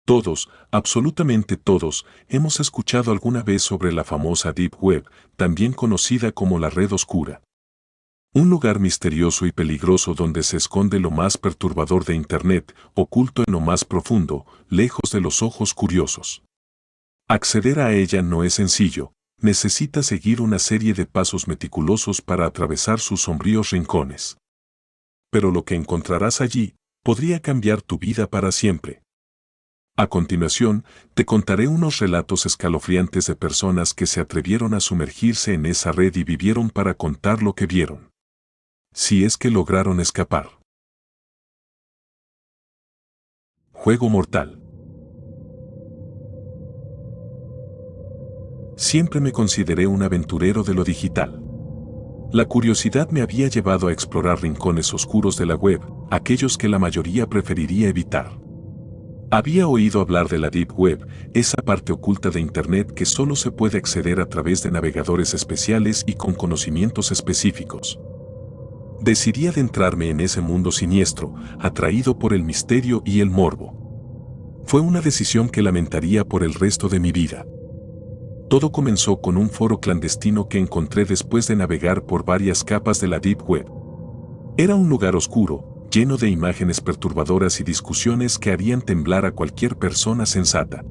Todos, absolutamente todos, hemos escuchado alguna vez sobre la famosa Deep Web, también conocida como la red oscura. Un lugar misterioso y peligroso donde se esconde lo más perturbador de Internet, oculto en lo más profundo, lejos de los ojos curiosos. Acceder a ella no es sencillo, necesitas seguir una serie de pasos meticulosos para atravesar sus sombríos rincones. Pero lo que encontrarás allí podría cambiar tu vida para siempre. A continuación, te contaré unos relatos escalofriantes de personas que se atrevieron a sumergirse en esa red y vivieron para contar lo que vieron. Si es que lograron escapar. Juego mortal. Siempre me consideré un aventurero de lo digital. La curiosidad me había llevado a explorar rincones oscuros de la web, aquellos que la mayoría preferiría evitar. Había oído hablar de la Deep Web, esa parte oculta de Internet que solo se puede acceder a través de navegadores especiales y con conocimientos específicos. Decidí adentrarme en ese mundo siniestro, atraído por el misterio y el morbo. Fue una decisión que lamentaría por el resto de mi vida. Todo comenzó con un foro clandestino que encontré después de navegar por varias capas de la Deep Web. Era un lugar oscuro, lleno de imágenes perturbadoras y discusiones que harían temblar a cualquier persona sensata.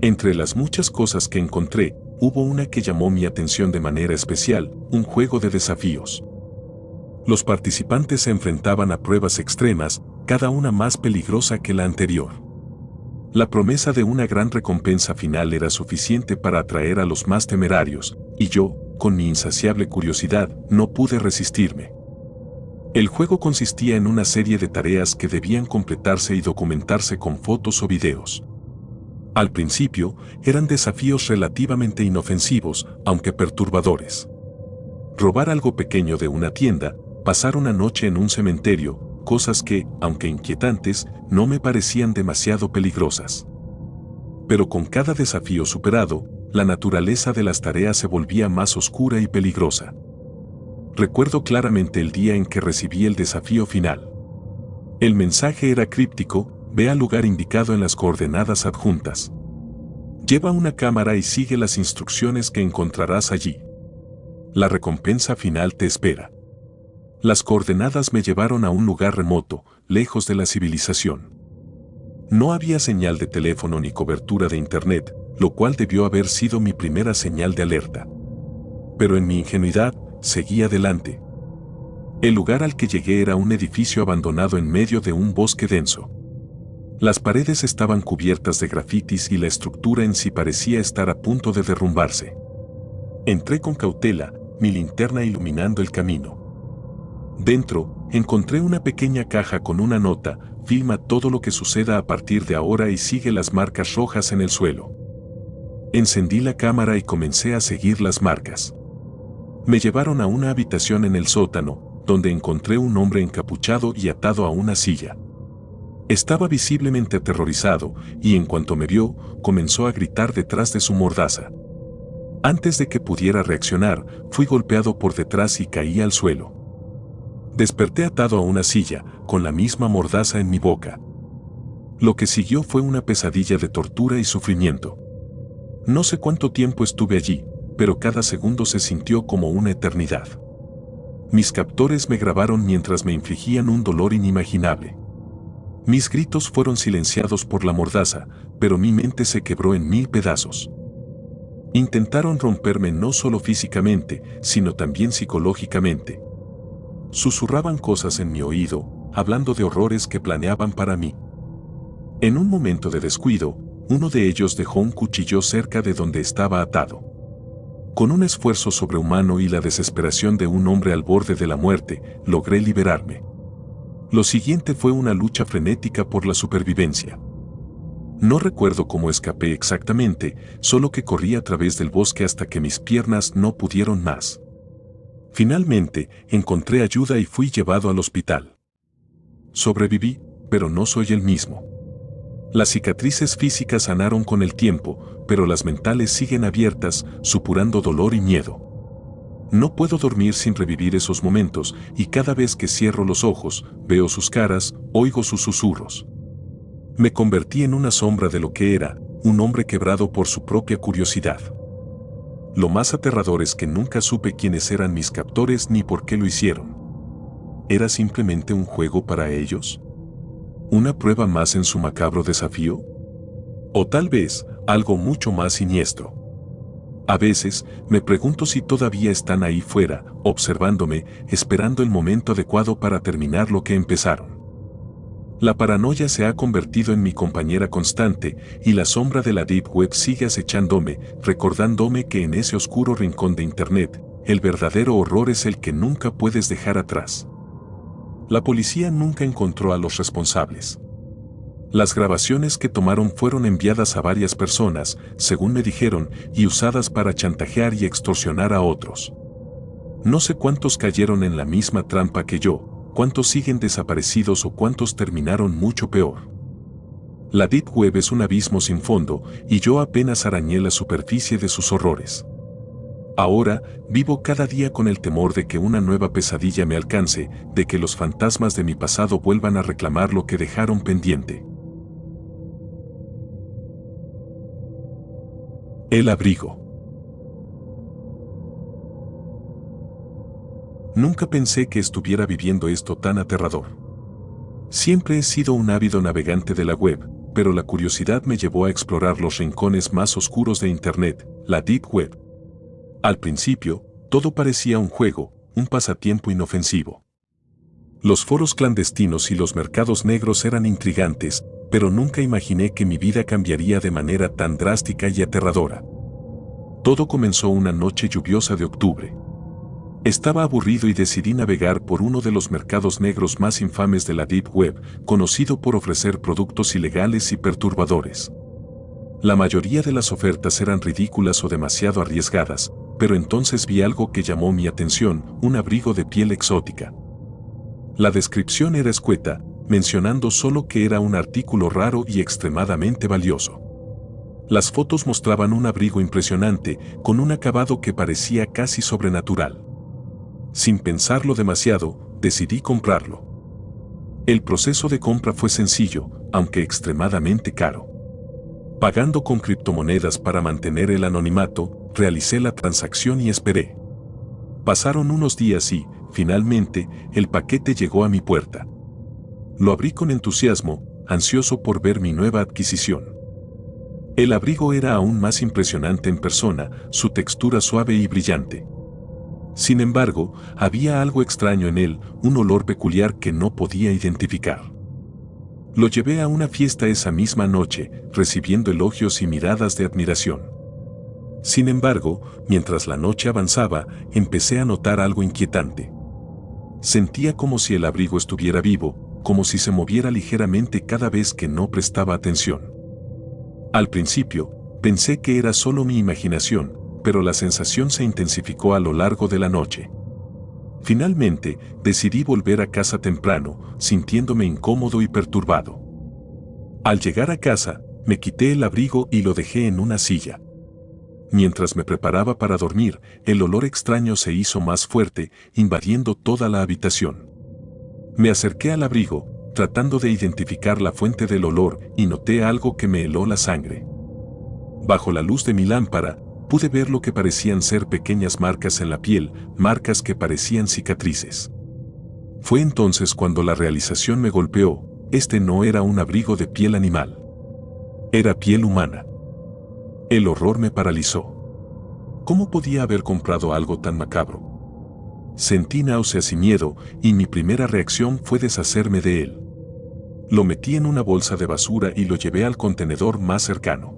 Entre las muchas cosas que encontré, hubo una que llamó mi atención de manera especial, un juego de desafíos. Los participantes se enfrentaban a pruebas extremas, cada una más peligrosa que la anterior. La promesa de una gran recompensa final era suficiente para atraer a los más temerarios, y yo, con mi insaciable curiosidad, no pude resistirme. El juego consistía en una serie de tareas que debían completarse y documentarse con fotos o videos. Al principio, eran desafíos relativamente inofensivos, aunque perturbadores. Robar algo pequeño de una tienda, pasar una noche en un cementerio, cosas que, aunque inquietantes, no me parecían demasiado peligrosas. Pero con cada desafío superado, la naturaleza de las tareas se volvía más oscura y peligrosa. Recuerdo claramente el día en que recibí el desafío final. El mensaje era críptico: ve al lugar indicado en las coordenadas adjuntas. Lleva una cámara y sigue las instrucciones que encontrarás allí. La recompensa final te espera. Las coordenadas me llevaron a un lugar remoto, lejos de la civilización. No había señal de teléfono ni cobertura de internet, lo cual debió haber sido mi primera señal de alerta. Pero en mi ingenuidad, seguí adelante. El lugar al que llegué era un edificio abandonado en medio de un bosque denso. Las paredes estaban cubiertas de grafitis y la estructura en sí parecía estar a punto de derrumbarse. Entré con cautela, mi linterna iluminando el camino. Dentro, encontré una pequeña caja con una nota: filma todo lo que suceda a partir de ahora y sigue las marcas rojas en el suelo. Encendí la cámara y comencé a seguir las marcas. Me llevaron a una habitación en el sótano, donde encontré un hombre encapuchado y atado a una silla. Estaba visiblemente aterrorizado, y en cuanto me vio, comenzó a gritar detrás de su mordaza. Antes de que pudiera reaccionar, fui golpeado por detrás y caí al suelo. Desperté atado a una silla, con la misma mordaza en mi boca. Lo que siguió fue una pesadilla de tortura y sufrimiento. No sé cuánto tiempo estuve allí, pero cada segundo se sintió como una eternidad. Mis captores me grabaron mientras me infligían un dolor inimaginable. Mis gritos fueron silenciados por la mordaza, pero mi mente se quebró en 1000 pedazos. Intentaron romperme no solo físicamente, sino también psicológicamente. Susurraban cosas en mi oído, hablando de horrores que planeaban para mí. En un momento de descuido, uno de ellos dejó un cuchillo cerca de donde estaba atado. Con un esfuerzo sobrehumano y la desesperación de un hombre al borde de la muerte, logré liberarme. Lo siguiente fue una lucha frenética por la supervivencia. No recuerdo cómo escapé exactamente, solo que corrí a través del bosque hasta que mis piernas no pudieron más. Finalmente, encontré ayuda y fui llevado al hospital. Sobreviví, pero no soy el mismo. Las cicatrices físicas sanaron con el tiempo, pero las mentales siguen abiertas, supurando dolor y miedo. No puedo dormir sin revivir esos momentos, y cada vez que cierro los ojos, veo sus caras, oigo sus susurros. Me convertí en una sombra de lo que era, un hombre quebrado por su propia curiosidad. Lo más aterrador es que nunca supe quiénes eran mis captores ni por qué lo hicieron. ¿Era simplemente un juego para ellos? ¿Una prueba más en su macabro desafío? O tal vez, algo mucho más siniestro. A veces, me pregunto si todavía están ahí fuera, observándome, esperando el momento adecuado para terminar lo que empezaron. La paranoia se ha convertido en mi compañera constante, y la sombra de la Deep Web sigue acechándome, recordándome que en ese oscuro rincón de Internet, el verdadero horror es el que nunca puedes dejar atrás. La policía nunca encontró a los responsables. Las grabaciones que tomaron fueron enviadas a varias personas, según me dijeron, y usadas para chantajear y extorsionar a otros. No sé cuántos cayeron en la misma trampa que yo, cuántos siguen desaparecidos o cuántos terminaron mucho peor. La Deep Web es un abismo sin fondo, y yo apenas arañé la superficie de sus horrores. Ahora, vivo cada día con el temor de que una nueva pesadilla me alcance, de que los fantasmas de mi pasado vuelvan a reclamar lo que dejaron pendiente. El abrigo. Nunca pensé que estuviera viviendo esto tan aterrador. Siempre he sido un ávido navegante de la web, pero la curiosidad me llevó a explorar los rincones más oscuros de Internet, la Deep Web. Al principio, todo parecía un juego, un pasatiempo inofensivo. Los foros clandestinos y los mercados negros eran intrigantes, pero nunca imaginé que mi vida cambiaría de manera tan drástica y aterradora. Todo comenzó una noche lluviosa de octubre. Estaba aburrido y decidí navegar por uno de los mercados negros más infames de la Deep Web, conocido por ofrecer productos ilegales y perturbadores. La mayoría de las ofertas eran ridículas o demasiado arriesgadas, pero entonces vi algo que llamó mi atención, un abrigo de piel exótica. La descripción era escueta, mencionando solo que era un artículo raro y extremadamente valioso. Las fotos mostraban un abrigo impresionante, con un acabado que parecía casi sobrenatural. Sin pensarlo demasiado, decidí comprarlo. El proceso de compra fue sencillo, aunque extremadamente caro. Pagando con criptomonedas para mantener el anonimato, realicé la transacción y esperé. Pasaron unos días y, finalmente, el paquete llegó a mi puerta. Lo abrí con entusiasmo, ansioso por ver mi nueva adquisición. El abrigo era aún más impresionante en persona, su textura suave y brillante. Sin embargo, había algo extraño en él, un olor peculiar que no podía identificar. Lo llevé a una fiesta esa misma noche, recibiendo elogios y miradas de admiración. Sin embargo, mientras la noche avanzaba, empecé a notar algo inquietante. Sentía como si el abrigo estuviera vivo, como si se moviera ligeramente cada vez que no prestaba atención. Al principio, pensé que era solo mi imaginación, pero la sensación se intensificó a lo largo de la noche. Finalmente, decidí volver a casa temprano, sintiéndome incómodo y perturbado. Al llegar a casa, me quité el abrigo y lo dejé en una silla. Mientras me preparaba para dormir, el olor extraño se hizo más fuerte, invadiendo toda la habitación. Me acerqué al abrigo, tratando de identificar la fuente del olor, y noté algo que me heló la sangre. Bajo la luz de mi lámpara, pude ver lo que parecían ser pequeñas marcas en la piel, marcas que parecían cicatrices. Fue entonces cuando la realización me golpeó, este no era un abrigo de piel animal. Era piel humana. El horror me paralizó. ¿Cómo podía haber comprado algo tan macabro? Sentí náuseas y miedo, y mi primera reacción fue deshacerme de él. Lo metí en una bolsa de basura y lo llevé al contenedor más cercano.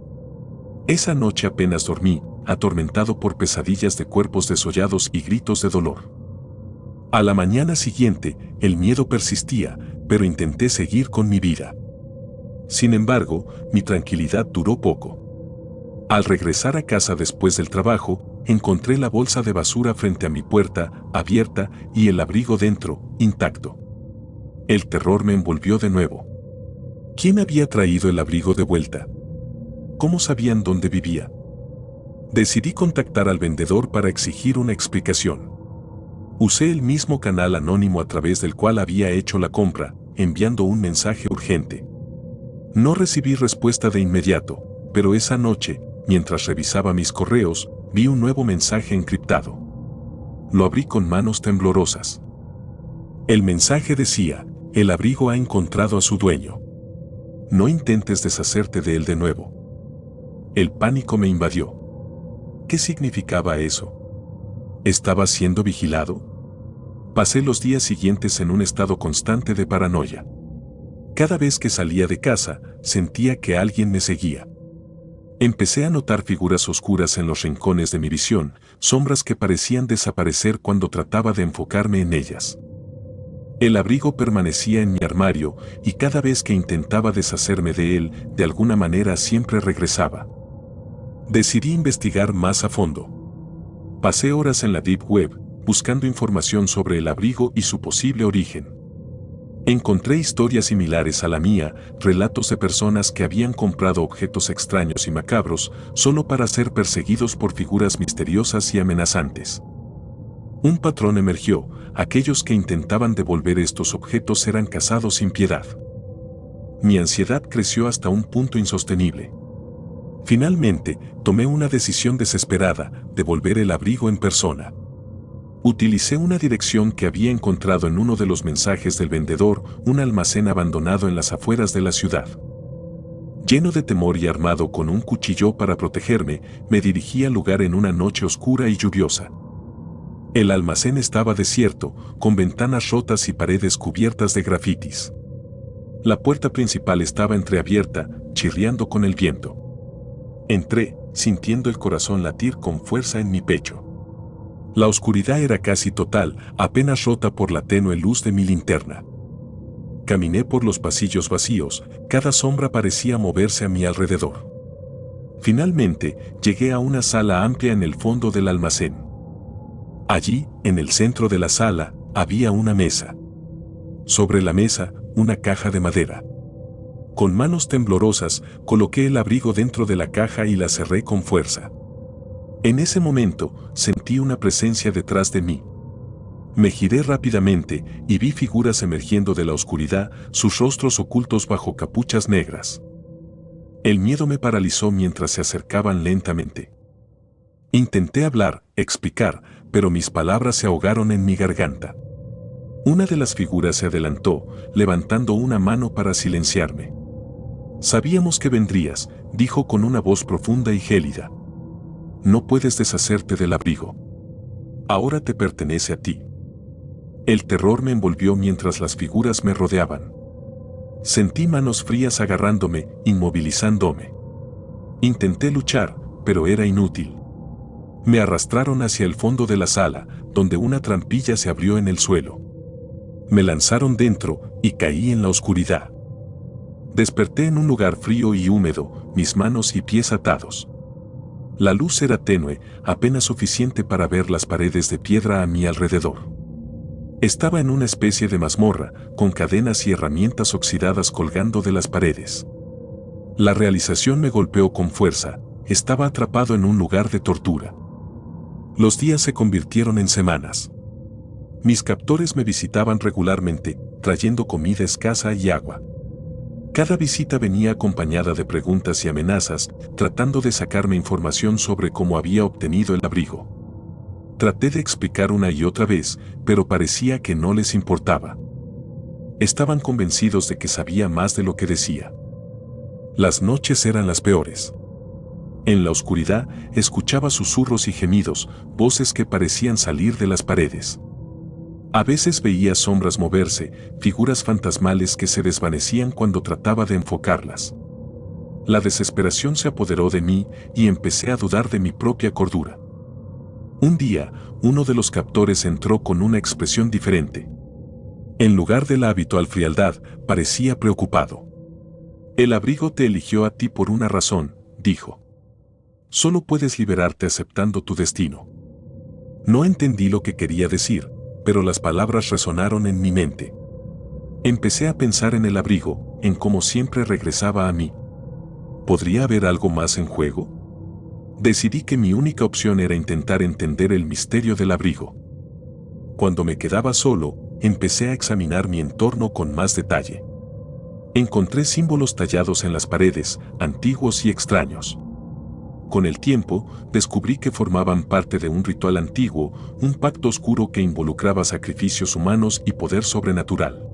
Esa noche apenas dormí, atormentado por pesadillas de cuerpos desollados y gritos de dolor. A la mañana siguiente, el miedo persistía, pero intenté seguir con mi vida. Sin embargo, mi tranquilidad duró poco. Al regresar a casa después del trabajo, encontré la bolsa de basura frente a mi puerta, abierta, y el abrigo dentro, intacto. El terror me envolvió de nuevo. ¿Quién había traído el abrigo de vuelta? ¿Cómo sabían dónde vivía? Decidí contactar al vendedor para exigir una explicación. Usé el mismo canal anónimo a través del cual había hecho la compra, enviando un mensaje urgente. No recibí respuesta de inmediato, pero esa noche, mientras revisaba mis correos, vi un nuevo mensaje encriptado. Lo abrí con manos temblorosas. El mensaje decía: el abrigo ha encontrado a su dueño. No intentes deshacerte de él de nuevo. El pánico me invadió. ¿Qué significaba eso? ¿Estaba siendo vigilado? Pasé los días siguientes en un estado constante de paranoia. Cada vez que salía de casa, sentía que alguien me seguía. Empecé a notar figuras oscuras en los rincones de mi visión, sombras que parecían desaparecer cuando trataba de enfocarme en ellas. El abrigo permanecía en mi armario y cada vez que intentaba deshacerme de él, de alguna manera siempre regresaba. Decidí investigar más a fondo. Pasé horas en la Deep Web, buscando información sobre el abrigo y su posible origen. Encontré historias similares a la mía, relatos de personas que habían comprado objetos extraños y macabros solo para ser perseguidos por figuras misteriosas y amenazantes. Un patrón emergió: aquellos que intentaban devolver estos objetos eran cazados sin piedad. Mi ansiedad creció hasta un punto insostenible. Finalmente, tomé una decisión desesperada: devolver el abrigo en persona. Utilicé una dirección que había encontrado en uno de los mensajes del vendedor, un almacén abandonado en las afueras de la ciudad. Lleno de temor y armado con un cuchillo para protegerme, me dirigí al lugar en una noche oscura y lluviosa. El almacén estaba desierto, con ventanas rotas y paredes cubiertas de grafitis. La puerta principal estaba entreabierta, chirriando con el viento. Entré, sintiendo el corazón latir con fuerza en mi pecho. La oscuridad era casi total, apenas rota por la tenue luz de mi linterna. Caminé por los pasillos vacíos, cada sombra parecía moverse a mi alrededor. Finalmente, llegué a una sala amplia en el fondo del almacén. Allí, en el centro de la sala, había una mesa. Sobre la mesa, una caja de madera. Con manos temblorosas, coloqué el abrigo dentro de la caja y la cerré con fuerza. En ese momento, sentí una presencia detrás de mí. Me giré rápidamente y vi figuras emergiendo de la oscuridad, sus rostros ocultos bajo capuchas negras. El miedo me paralizó mientras se acercaban lentamente. Intenté hablar, explicar, pero mis palabras se ahogaron en mi garganta. Una de las figuras se adelantó, levantando una mano para silenciarme. «Sabíamos que vendrías», dijo con una voz profunda y gélida. «No puedes deshacerte del abrigo. Ahora te pertenece a ti». El terror me envolvió mientras las figuras me rodeaban. Sentí manos frías agarrándome, inmovilizándome. Intenté luchar, pero era inútil. Me arrastraron hacia el fondo de la sala, donde una trampilla se abrió en el suelo. Me lanzaron dentro y caí en la oscuridad. Desperté en un lugar frío y húmedo, mis manos y pies atados. La luz era tenue, apenas suficiente para ver las paredes de piedra a mi alrededor. Estaba en una especie de mazmorra, con cadenas y herramientas oxidadas colgando de las paredes. La realización me golpeó con fuerza: estaba atrapado en un lugar de tortura. Los días se convirtieron en semanas. Mis captores me visitaban regularmente, trayendo comida escasa y agua. Cada visita venía acompañada de preguntas y amenazas, tratando de sacarme información sobre cómo había obtenido el abrigo. Traté de explicar una y otra vez, pero parecía que no les importaba. Estaban convencidos de que sabía más de lo que decía. Las noches eran las peores. En la oscuridad, escuchaba susurros y gemidos, voces que parecían salir de las paredes. A veces veía sombras moverse, figuras fantasmales que se desvanecían cuando trataba de enfocarlas. La desesperación se apoderó de mí y empecé a dudar de mi propia cordura. Un día, uno de los captores entró con una expresión diferente. En lugar de la habitual frialdad, parecía preocupado. «El abrigo te eligió a ti por una razón», dijo. «Solo puedes liberarte aceptando tu destino». No entendí lo que quería decir, pero las palabras resonaron en mi mente. Empecé a pensar en el abrigo, en cómo siempre regresaba a mí. ¿Podría haber algo más en juego? Decidí que mi única opción era intentar entender el misterio del abrigo. Cuando me quedaba solo, empecé a examinar mi entorno con más detalle. Encontré símbolos tallados en las paredes, antiguos y extraños. Con el tiempo, descubrí que formaban parte de un ritual antiguo, un pacto oscuro que involucraba sacrificios humanos y poder sobrenatural.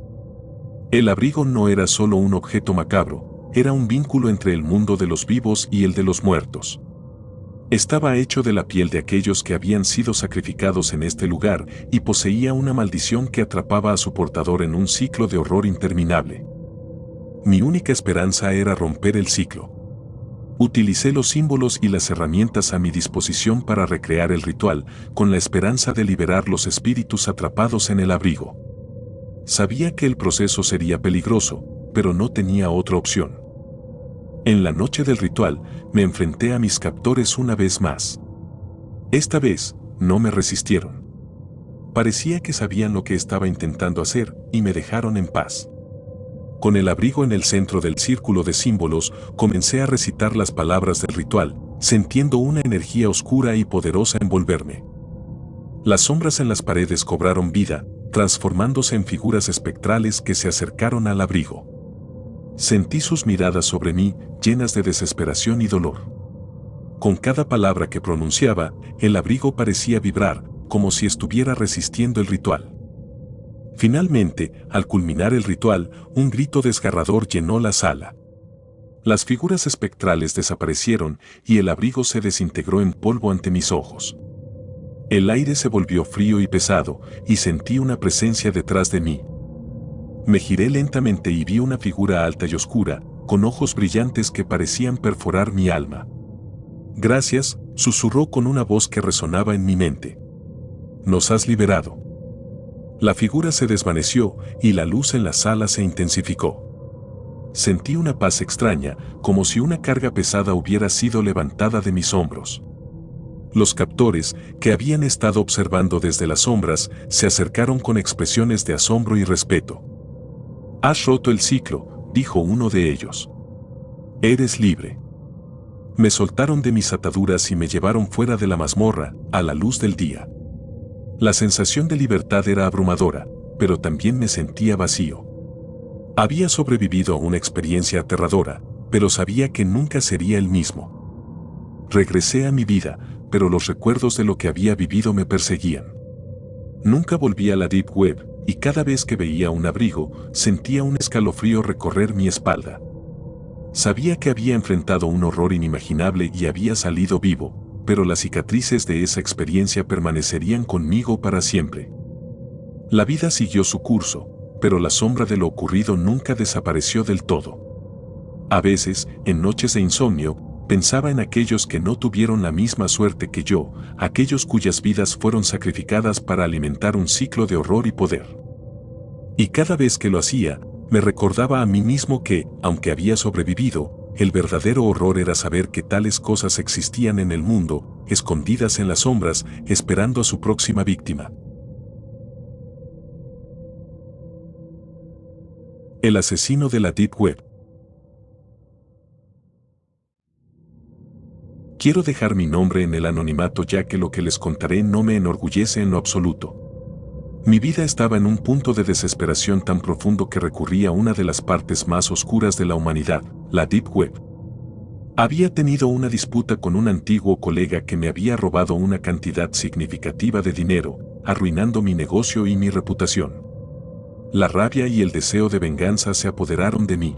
El abrigo no era solo un objeto macabro, era un vínculo entre el mundo de los vivos y el de los muertos. Estaba hecho de la piel de aquellos que habían sido sacrificados en este lugar y poseía una maldición que atrapaba a su portador en un ciclo de horror interminable. Mi única esperanza era romper el ciclo. Utilicé los símbolos y las herramientas a mi disposición para recrear el ritual, con la esperanza de liberar los espíritus atrapados en el abrigo. Sabía que el proceso sería peligroso, pero no tenía otra opción. En la noche del ritual, me enfrenté a mis captores una vez más. Esta vez, no me resistieron. Parecía que sabían lo que estaba intentando hacer y me dejaron en paz. Con el abrigo en el centro del círculo de símbolos, comencé a recitar las palabras del ritual, sintiendo una energía oscura y poderosa envolverme. Las sombras en las paredes cobraron vida, transformándose en figuras espectrales que se acercaron al abrigo. Sentí sus miradas sobre mí, llenas de desesperación y dolor. Con cada palabra que pronunciaba, el abrigo parecía vibrar, como si estuviera resistiendo el ritual. Finalmente, al culminar el ritual, un grito desgarrador llenó la sala. Las figuras espectrales desaparecieron y el abrigo se desintegró en polvo ante mis ojos. El aire se volvió frío y pesado, y sentí una presencia detrás de mí. Me giré lentamente y vi una figura alta y oscura, con ojos brillantes que parecían perforar mi alma. «Gracias», susurró con una voz que resonaba en mi mente. «Nos has liberado». La figura se desvaneció y la luz en la sala se intensificó. Sentí una paz extraña, como si una carga pesada hubiera sido levantada de mis hombros. Los captores, que habían estado observando desde las sombras, se acercaron con expresiones de asombro y respeto. «Has roto el ciclo», dijo uno de ellos. «Eres libre». Me soltaron de mis ataduras y me llevaron fuera de la mazmorra, a la luz del día. La sensación de libertad era abrumadora, pero también me sentía vacío. Había sobrevivido a una experiencia aterradora, pero sabía que nunca sería el mismo. Regresé a mi vida, pero los recuerdos de lo que había vivido me perseguían. Nunca volví a la Deep Web, y cada vez que veía un abrigo, sentía un escalofrío recorrer mi espalda. Sabía que había enfrentado un horror inimaginable y había salido vivo, pero las cicatrices de esa experiencia permanecerían conmigo para siempre. La vida siguió su curso, pero la sombra de lo ocurrido nunca desapareció del todo. A veces, en noches de insomnio, pensaba en aquellos que no tuvieron la misma suerte que yo, aquellos cuyas vidas fueron sacrificadas para alimentar un ciclo de horror y poder. Y cada vez que lo hacía, me recordaba a mí mismo que, aunque había sobrevivido, el verdadero horror era saber que tales cosas existían en el mundo, escondidas en las sombras, esperando a su próxima víctima. El asesino de la Deep Web. Quiero dejar mi nombre en el anonimato ya que lo que les contaré no me enorgullece en lo absoluto. Mi vida estaba en un punto de desesperación tan profundo que recurrí a una de las partes más oscuras de la humanidad, la Deep Web. Había tenido una disputa con un antiguo colega que me había robado una cantidad significativa de dinero, arruinando mi negocio y mi reputación. La rabia y el deseo de venganza se apoderaron de mí.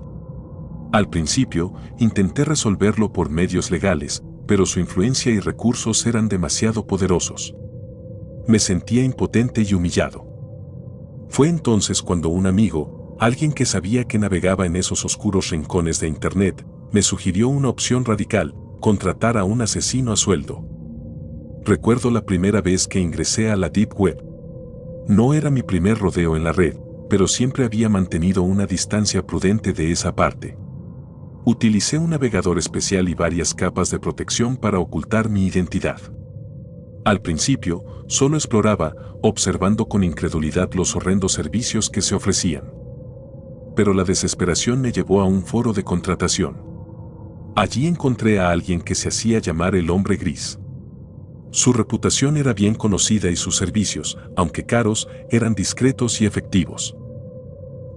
Al principio, intenté resolverlo por medios legales, pero su influencia y recursos eran demasiado poderosos. Me sentía impotente y humillado. Fue entonces cuando un amigo, alguien que sabía que navegaba en esos oscuros rincones de Internet, me sugirió una opción radical: contratar a un asesino a sueldo. Recuerdo la primera vez que ingresé a la Deep Web. No era mi primer rodeo en la red, pero siempre había mantenido una distancia prudente de esa parte. Utilicé un navegador especial y varias capas de protección para ocultar mi identidad. Al principio, solo exploraba, observando con incredulidad los horrendos servicios que se ofrecían. Pero la desesperación me llevó a un foro de contratación. Allí encontré a alguien que se hacía llamar el Hombre Gris. Su reputación era bien conocida y sus servicios, aunque caros, eran discretos y efectivos.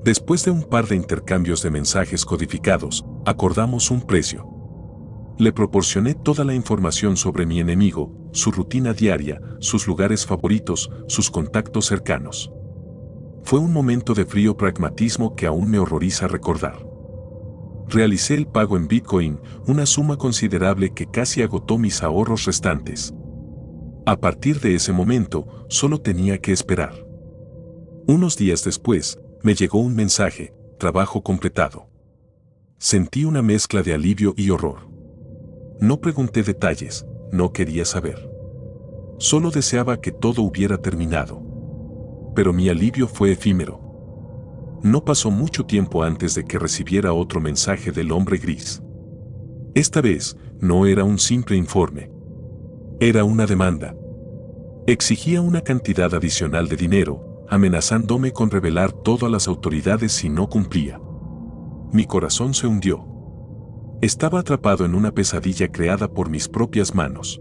Después de un par de intercambios de mensajes codificados, acordamos un precio. Le proporcioné toda la información sobre mi enemigo, su rutina diaria, sus lugares favoritos, sus contactos cercanos. Fue un momento de frío pragmatismo que aún me horroriza recordar. Realicé el pago en Bitcoin, una suma considerable que casi agotó mis ahorros restantes. A partir de ese momento, solo tenía que esperar. Unos días después, me llegó un mensaje: trabajo completado. Sentí una mezcla de alivio y horror. No pregunté detalles, no quería saber. Solo deseaba que todo hubiera terminado. Pero mi alivio fue efímero. No pasó mucho tiempo antes de que recibiera otro mensaje del hombre gris. Esta vez, no era un simple informe. Era una demanda. Exigía una cantidad adicional de dinero, amenazándome con revelar todo a las autoridades si no cumplía. Mi corazón se hundió. Estaba atrapado en una pesadilla creada por mis propias manos.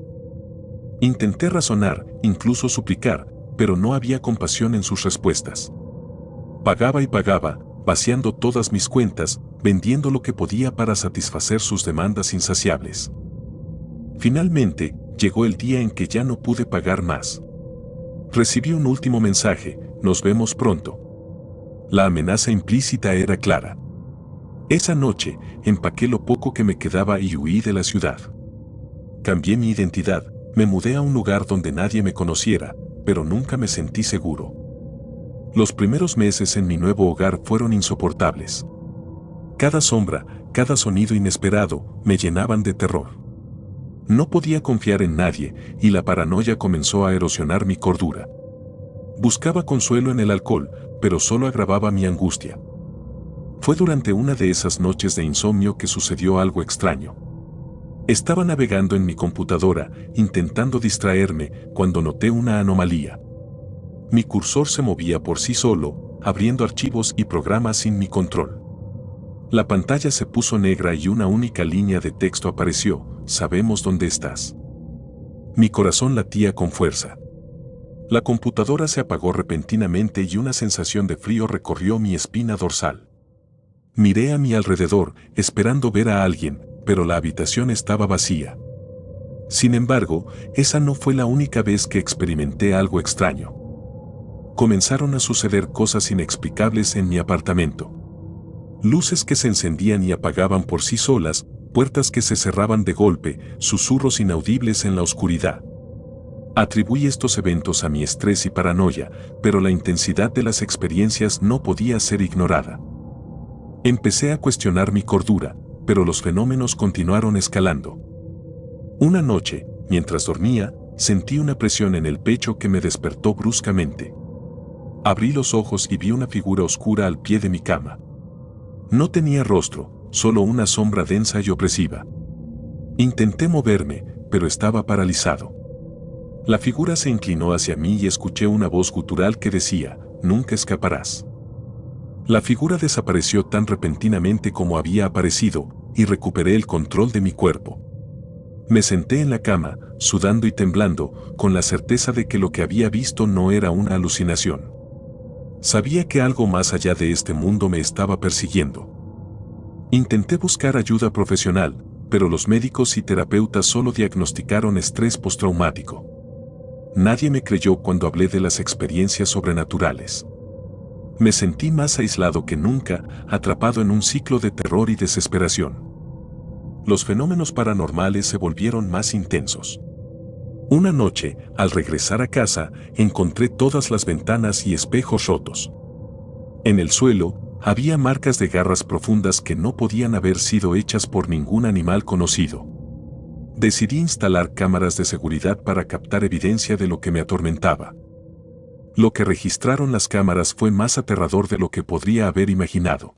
Intenté razonar, incluso suplicar, pero no había compasión en sus respuestas. Pagaba y pagaba, vaciando todas mis cuentas, vendiendo lo que podía para satisfacer sus demandas insaciables. Finalmente, llegó el día en que ya no pude pagar más. Recibí un último mensaje: nos vemos pronto. La amenaza implícita era clara. Esa noche, empaqué lo poco que me quedaba y huí de la ciudad. Cambié mi identidad, me mudé a un lugar donde nadie me conociera, pero nunca me sentí seguro. Los primeros meses en mi nuevo hogar fueron insoportables. Cada sombra, cada sonido inesperado, me llenaban de terror. No podía confiar en nadie, y la paranoia comenzó a erosionar mi cordura. Buscaba consuelo en el alcohol, pero solo agravaba mi angustia. Fue durante una de esas noches de insomnio que sucedió algo extraño. Estaba navegando en mi computadora, intentando distraerme, cuando noté una anomalía. Mi cursor se movía por sí solo, abriendo archivos y programas sin mi control. La pantalla se puso negra y una única línea de texto apareció: sabemos dónde estás. Mi corazón latía con fuerza. La computadora se apagó repentinamente y una sensación de frío recorrió mi espina dorsal. Miré a mi alrededor, esperando ver a alguien, pero la habitación estaba vacía. Sin embargo, esa no fue la única vez que experimenté algo extraño. Comenzaron a suceder cosas inexplicables en mi apartamento. Luces que se encendían y apagaban por sí solas, puertas que se cerraban de golpe, susurros inaudibles en la oscuridad. Atribuí estos eventos a mi estrés y paranoia, pero la intensidad de las experiencias no podía ser ignorada. Empecé a cuestionar mi cordura, pero los fenómenos continuaron escalando. Una noche, mientras dormía, sentí una presión en el pecho que me despertó bruscamente. Abrí los ojos y vi una figura oscura al pie de mi cama. No tenía rostro, solo una sombra densa y opresiva. Intenté moverme, pero estaba paralizado. La figura se inclinó hacia mí y escuché una voz gutural que decía: nunca escaparás. La figura desapareció tan repentinamente como había aparecido, y recuperé el control de mi cuerpo. Me senté en la cama, sudando y temblando, con la certeza de que lo que había visto no era una alucinación. Sabía que algo más allá de este mundo me estaba persiguiendo. Intenté buscar ayuda profesional, pero los médicos y terapeutas solo diagnosticaron estrés postraumático. Nadie me creyó cuando hablé de las experiencias sobrenaturales. Me sentí más aislado que nunca, atrapado en un ciclo de terror y desesperación. Los fenómenos paranormales se volvieron más intensos. Una noche, al regresar a casa, encontré todas las ventanas y espejos rotos. En el suelo, había marcas de garras profundas que no podían haber sido hechas por ningún animal conocido. Decidí instalar cámaras de seguridad para captar evidencia de lo que me atormentaba. Lo que registraron las cámaras fue más aterrador de lo que podría haber imaginado.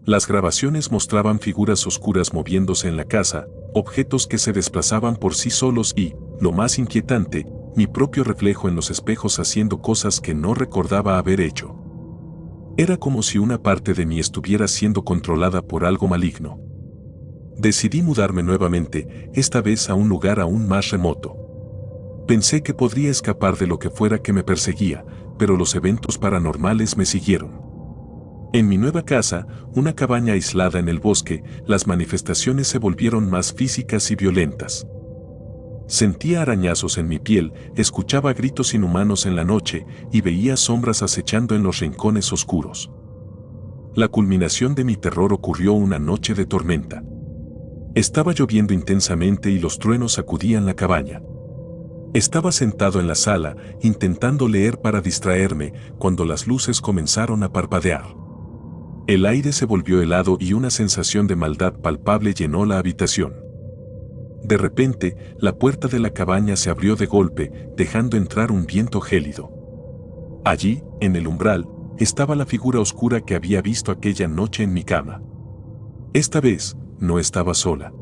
Las grabaciones mostraban figuras oscuras moviéndose en la casa, objetos que se desplazaban por sí solos y, lo más inquietante, mi propio reflejo en los espejos haciendo cosas que no recordaba haber hecho. Era como si una parte de mí estuviera siendo controlada por algo maligno. Decidí mudarme nuevamente, esta vez a un lugar aún más remoto. Pensé que podría escapar de lo que fuera que me perseguía, pero los eventos paranormales me siguieron. En mi nueva casa, una cabaña aislada en el bosque, las manifestaciones se volvieron más físicas y violentas. Sentía arañazos en mi piel, escuchaba gritos inhumanos en la noche y veía sombras acechando en los rincones oscuros. La culminación de mi terror ocurrió una noche de tormenta. Estaba lloviendo intensamente y los truenos sacudían la cabaña. Estaba sentado en la sala, intentando leer para distraerme, cuando las luces comenzaron a parpadear. El aire se volvió helado y una sensación de maldad palpable llenó la habitación. De repente, la puerta de la cabaña se abrió de golpe, dejando entrar un viento gélido. Allí, en el umbral, estaba la figura oscura que había visto aquella noche en mi cama. Esta vez, no estaba sola.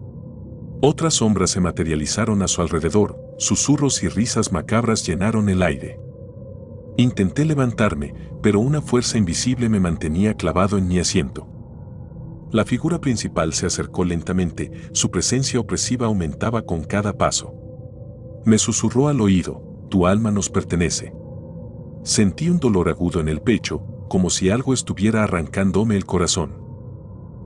Otras sombras se materializaron a su alrededor, susurros y risas macabras llenaron el aire. Intenté levantarme, pero una fuerza invisible me mantenía clavado en mi asiento. La figura principal se acercó lentamente, su presencia opresiva aumentaba con cada paso. Me susurró al oído, tu alma nos pertenece. Sentí un dolor agudo en el pecho, como si algo estuviera arrancándome el corazón.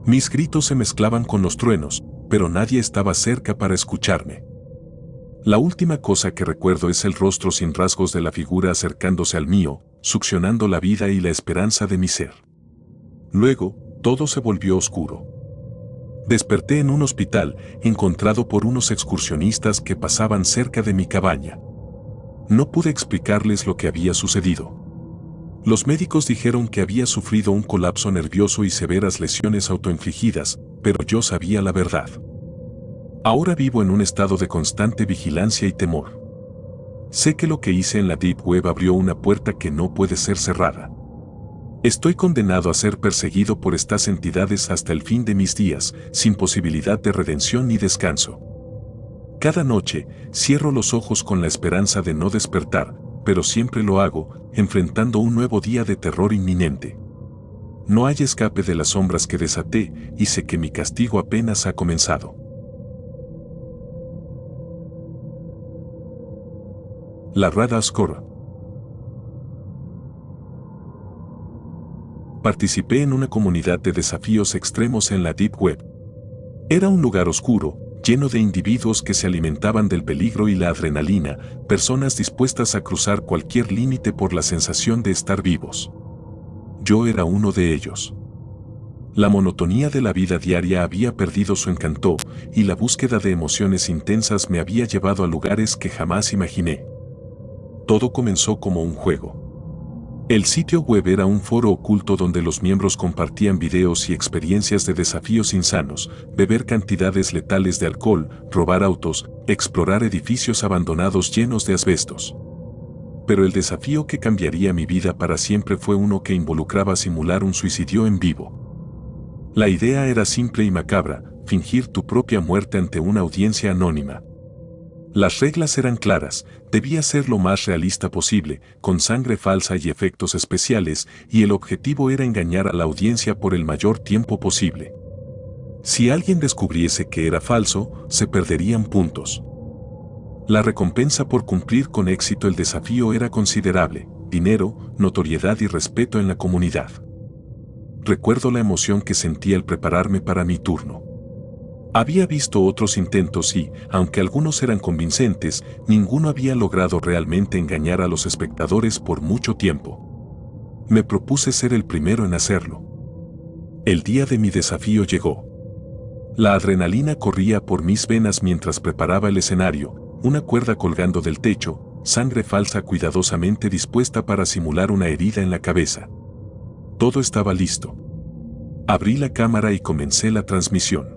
Mis gritos se mezclaban con los truenos, pero nadie estaba cerca para escucharme. La última cosa que recuerdo es el rostro sin rasgos de la figura acercándose al mío, succionando la vida y la esperanza de mi ser. Luego, todo se volvió oscuro. Desperté en un hospital, encontrado por unos excursionistas que pasaban cerca de mi cabaña. No pude explicarles lo que había sucedido. Los médicos dijeron que había sufrido un colapso nervioso y severas lesiones autoinfligidas, pero yo sabía la verdad. Ahora vivo en un estado de constante vigilancia y temor. Sé que lo que hice en la Deep Web abrió una puerta que no puede ser cerrada. Estoy condenado a ser perseguido por estas entidades hasta el fin de mis días, sin posibilidad de redención ni descanso. Cada noche, cierro los ojos con la esperanza de no despertar, pero siempre lo hago, enfrentando un nuevo día de terror inminente. No hay escape de las sombras que desaté, y sé que mi castigo apenas ha comenzado. La Rada Oscura. Participé en una comunidad de desafíos extremos en la Deep Web. Era un lugar oscuro, lleno de individuos que se alimentaban del peligro y la adrenalina, personas dispuestas a cruzar cualquier límite por la sensación de estar vivos. Yo era uno de ellos. La monotonía de la vida diaria había perdido su encanto, y la búsqueda de emociones intensas me había llevado a lugares que jamás imaginé. Todo comenzó como un juego. El sitio web era un foro oculto donde los miembros compartían videos y experiencias de desafíos insanos, beber cantidades letales de alcohol, robar autos, explorar edificios abandonados llenos de asbestos. Pero el desafío que cambiaría mi vida para siempre fue uno que involucraba simular un suicidio en vivo. La idea era simple y macabra, fingir tu propia muerte ante una audiencia anónima. Las reglas eran claras, debía ser lo más realista posible, con sangre falsa y efectos especiales, y el objetivo era engañar a la audiencia por el mayor tiempo posible. Si alguien descubriese que era falso, se perderían puntos. La recompensa por cumplir con éxito el desafío era considerable: dinero, notoriedad y respeto en la comunidad. Recuerdo la emoción que sentí al prepararme para mi turno. Había visto otros intentos y, aunque algunos eran convincentes, ninguno había logrado realmente engañar a los espectadores por mucho tiempo. Me propuse ser el primero en hacerlo. El día de mi desafío llegó. La adrenalina corría por mis venas mientras preparaba el escenario, una cuerda colgando del techo, sangre falsa cuidadosamente dispuesta para simular una herida en la cabeza. Todo estaba listo. Abrí la cámara y comencé la transmisión.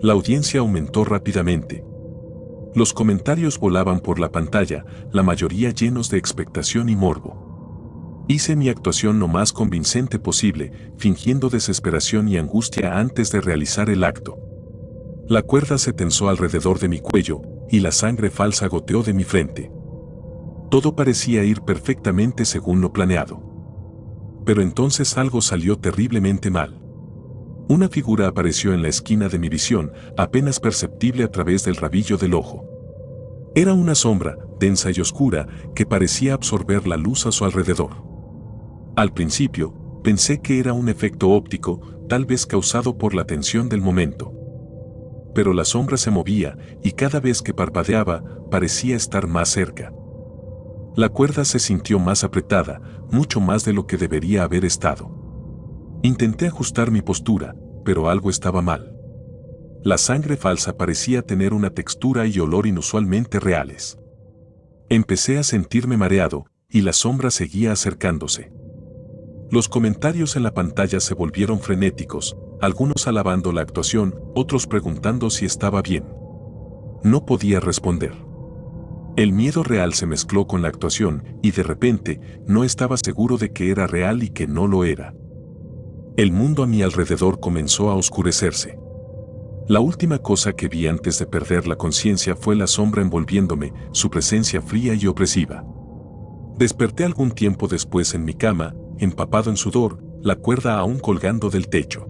La audiencia aumentó rápidamente. Los comentarios volaban por la pantalla, la mayoría llenos de expectación y morbo. Hice mi actuación lo más convincente posible, fingiendo desesperación y angustia antes de realizar el acto. La cuerda se tensó alrededor de mi cuello, y la sangre falsa goteó de mi frente. Todo parecía ir perfectamente según lo planeado. Pero entonces algo salió terriblemente mal. Una figura apareció en la esquina de mi visión, apenas perceptible a través del rabillo del ojo. Era una sombra, densa y oscura, que parecía absorber la luz a su alrededor. Al principio, Pensé que era un efecto óptico, tal vez causado por la tensión del momento. Pero la sombra se movía, y cada vez que parpadeaba, parecía estar más cerca. La cuerda se sintió más apretada, mucho más de lo que debería haber estado. Intenté ajustar mi postura, pero algo estaba mal. La sangre falsa parecía tener una textura y olor inusualmente reales. Empecé a sentirme mareado, y la sombra seguía acercándose. Los comentarios en la pantalla se volvieron frenéticos, algunos alabando la actuación, otros preguntando si estaba bien. No podía responder. El miedo real se mezcló con la actuación, y de repente, no estaba seguro de que era real y que no lo era. El mundo a mi alrededor comenzó a oscurecerse. La última cosa que vi antes de perder la conciencia fue la sombra envolviéndome, su presencia fría y opresiva. Desperté algún tiempo después en mi cama, empapado en sudor, la cuerda aún colgando del techo.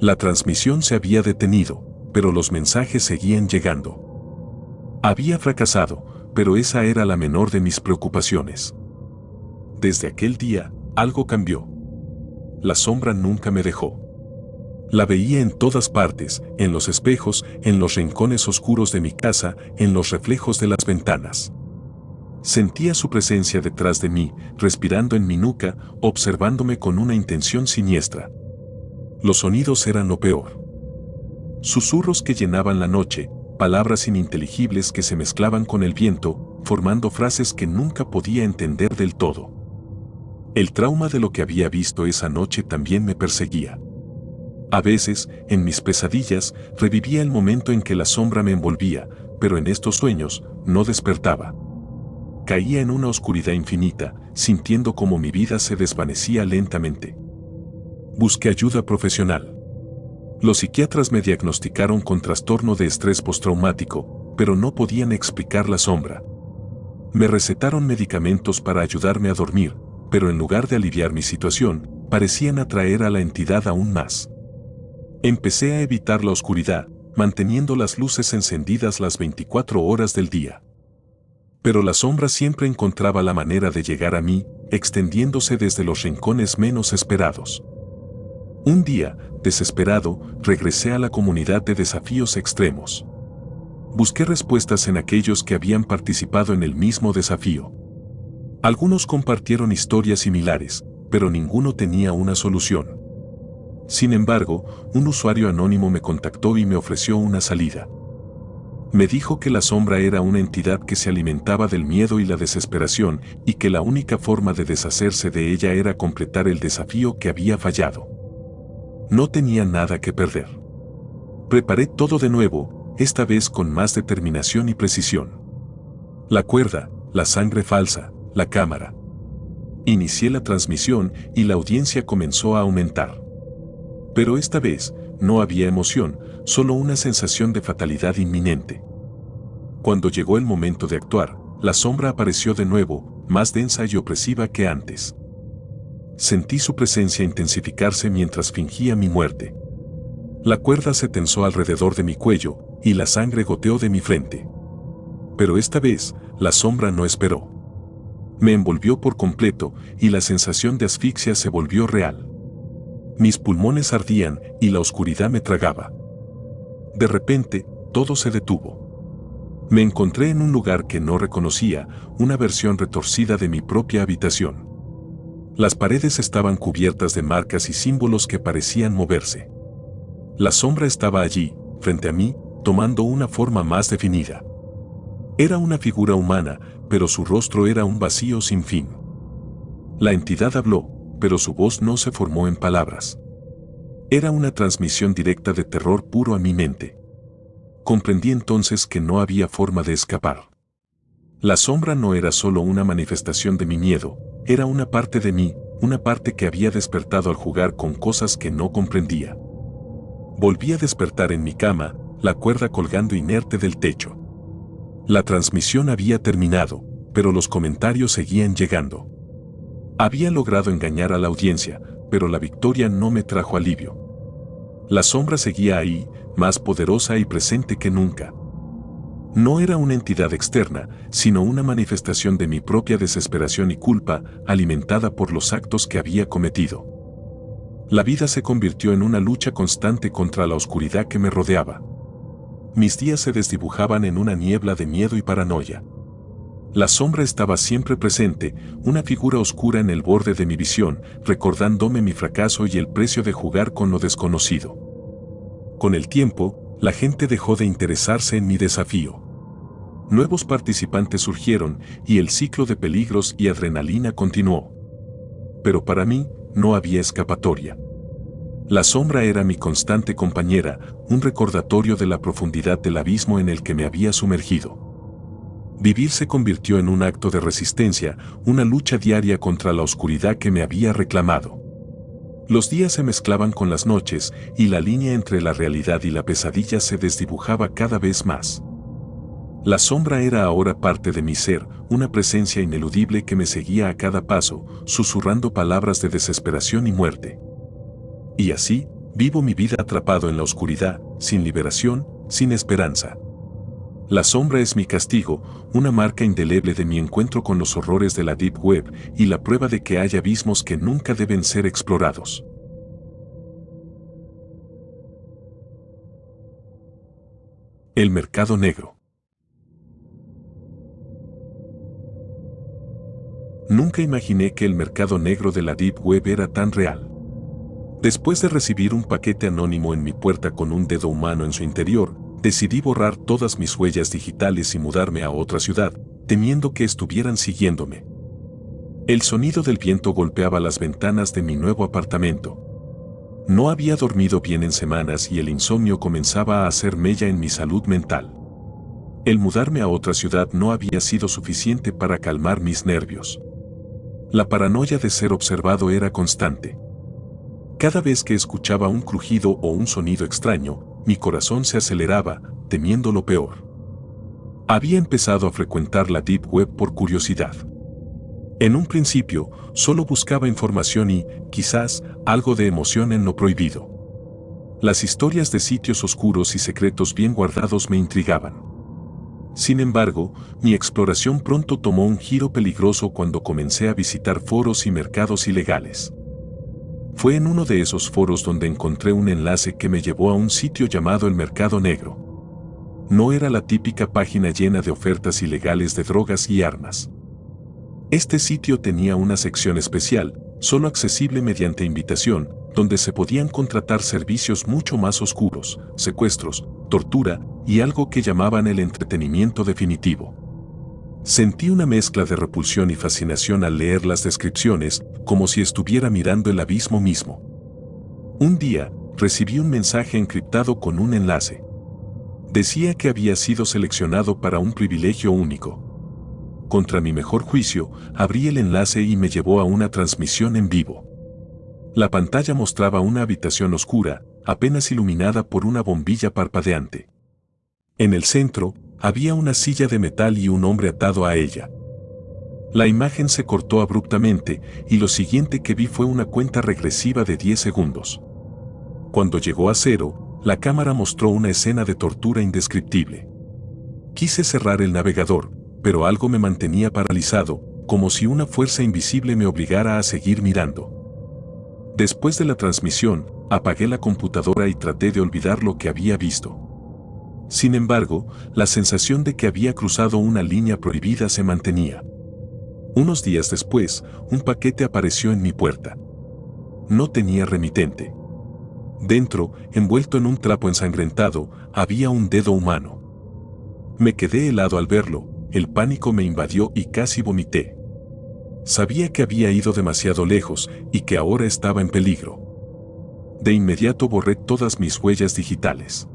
La transmisión se había detenido, pero los mensajes seguían llegando. Había fracasado, pero esa era la menor de mis preocupaciones. Desde aquel día, algo cambió. La sombra nunca me dejó. La veía en todas partes, en los espejos, en los rincones oscuros de mi casa, en los reflejos de las ventanas. Sentía su presencia detrás de mí, respirando en mi nuca, observándome con una intención siniestra. Los sonidos eran lo peor. Susurros que llenaban la noche, palabras ininteligibles que se mezclaban con el viento, formando frases que nunca podía entender del todo. El trauma de lo que había visto esa noche también me perseguía. A veces, en mis pesadillas, revivía el momento en que la sombra me envolvía, pero en estos sueños, no despertaba. Caía en una oscuridad infinita, sintiendo como mi vida se desvanecía lentamente. Busqué ayuda profesional. Los psiquiatras me diagnosticaron con trastorno de estrés postraumático, pero no podían explicar la sombra. Me recetaron medicamentos para ayudarme a dormir, pero en lugar de aliviar mi situación, parecían atraer a la entidad aún más. Empecé a evitar la oscuridad, manteniendo las luces encendidas las 24 horas del día. Pero la sombra siempre encontraba la manera de llegar a mí, extendiéndose desde los rincones menos esperados. Un día, desesperado, regresé a la comunidad de desafíos extremos. Busqué respuestas en aquellos que habían participado en el mismo desafío. Algunos compartieron historias similares, pero ninguno tenía una solución. Sin embargo, un usuario anónimo me contactó y me ofreció una salida. Me dijo que la sombra era una entidad que se alimentaba del miedo y la desesperación, y que la única forma de deshacerse de ella era completar el desafío que había fallado. No tenía nada que perder. Preparé todo de nuevo, esta vez con más determinación y precisión. La cuerda, la sangre falsa, la cámara. Inicié la transmisión y la audiencia comenzó a aumentar. Pero esta vez, no había emoción, solo una sensación de fatalidad inminente. Cuando llegó el momento de actuar, la sombra apareció de nuevo, más densa y opresiva que antes. Sentí su presencia intensificarse mientras fingía mi muerte. La cuerda se tensó alrededor de mi cuello, y la sangre goteó de mi frente. Pero esta vez, la sombra no esperó. Me envolvió por completo, y la sensación de asfixia se volvió real. Mis pulmones ardían, y la oscuridad me tragaba. De repente, todo se detuvo. Me encontré en un lugar que no reconocía, una versión retorcida de mi propia habitación. Las paredes estaban cubiertas de marcas y símbolos que parecían moverse. La sombra estaba allí, frente a mí, tomando una forma más definida. Era una figura humana, pero su rostro era un vacío sin fin. La entidad habló, pero su voz no se formó en palabras. Era una transmisión directa de terror puro a mi mente. Comprendí entonces que no había forma de escapar. La sombra no era solo una manifestación de mi miedo, era una parte de mí, una parte que había despertado al jugar con cosas que no comprendía. Volví a despertar en mi cama, la cuerda colgando inerte del techo. La transmisión había terminado, pero los comentarios seguían llegando. Había logrado engañar a la audiencia, pero la victoria no me trajo alivio. La sombra seguía ahí, más poderosa y presente que nunca. No era una entidad externa, sino una manifestación de mi propia desesperación y culpa, alimentada por los actos que había cometido. La vida se convirtió en una lucha constante contra la oscuridad que me rodeaba. Mis días se desdibujaban en una niebla de miedo y paranoia. La sombra estaba siempre presente, una figura oscura en el borde de mi visión, recordándome mi fracaso y el precio de jugar con lo desconocido. Con el tiempo, la gente dejó de interesarse en mi desafío. Nuevos participantes surgieron y el ciclo de peligros y adrenalina continuó. Pero para mí, no había escapatoria. La sombra era mi constante compañera, un recordatorio de la profundidad del abismo en el que me había sumergido. Vivir se convirtió en un acto de resistencia, una lucha diaria contra la oscuridad que me había reclamado. Los días se mezclaban con las noches y la línea entre la realidad y la pesadilla se desdibujaba cada vez más. La sombra era ahora parte de mi ser, una presencia ineludible que me seguía a cada paso, susurrando palabras de desesperación y muerte. Y así, vivo mi vida atrapado en la oscuridad, sin liberación, sin esperanza. La sombra es mi castigo, una marca indeleble de mi encuentro con los horrores de la Deep Web y la prueba de que hay abismos que nunca deben ser explorados. El mercado negro. Nunca imaginé que el mercado negro de la Deep Web era tan real. Después de recibir un paquete anónimo en mi puerta con un dedo humano en su interior, decidí borrar todas mis huellas digitales y mudarme a otra ciudad, temiendo que estuvieran siguiéndome. El sonido del viento golpeaba las ventanas de mi nuevo apartamento. No había dormido bien en semanas y el insomnio comenzaba a hacer mella en mi salud mental. El mudarme a otra ciudad no había sido suficiente para calmar mis nervios. La paranoia de ser observado era constante. Cada vez que escuchaba un crujido o un sonido extraño, mi corazón se aceleraba, temiendo lo peor. Había empezado a frecuentar la Deep Web por curiosidad. En un principio, solo buscaba información y, quizás, algo de emoción en lo prohibido. Las historias de sitios oscuros y secretos bien guardados me intrigaban. Sin embargo, mi exploración pronto tomó un giro peligroso cuando comencé a visitar foros y mercados ilegales. Fue en uno de esos foros donde encontré un enlace que me llevó a un sitio llamado el Mercado Negro. No era la típica página llena de ofertas ilegales de drogas y armas. Este sitio tenía una sección especial, solo accesible mediante invitación, donde se podían contratar servicios mucho más oscuros, secuestros, tortura y algo que llamaban el entretenimiento definitivo. Sentí una mezcla de repulsión y fascinación al leer las descripciones, como si estuviera mirando el abismo mismo. Un día, recibí un mensaje encriptado con un enlace. Decía que había sido seleccionado para un privilegio único. Contra mi mejor juicio, abrí el enlace y me llevó a una transmisión en vivo. La pantalla mostraba una habitación oscura, apenas iluminada por una bombilla parpadeante. En el centro, había una silla de metal y un hombre atado a ella. La imagen se cortó abruptamente y lo siguiente que vi fue una cuenta regresiva de 10 segundos. Cuando llegó a 0, la cámara mostró una escena de tortura indescriptible. Quise cerrar el navegador, pero algo me mantenía paralizado, como si una fuerza invisible me obligara a seguir mirando. Después de la transmisión, apagué la computadora y traté de olvidar lo que había visto. Sin embargo, la sensación de que había cruzado una línea prohibida se mantenía. Unos días después, un paquete apareció en mi puerta. No tenía remitente. Dentro, envuelto en un trapo ensangrentado, había un dedo humano. Me quedé helado al verlo, el pánico me invadió y casi vomité. Sabía que había ido demasiado lejos y que ahora estaba en peligro. De inmediato borré todas mis huellas digitales.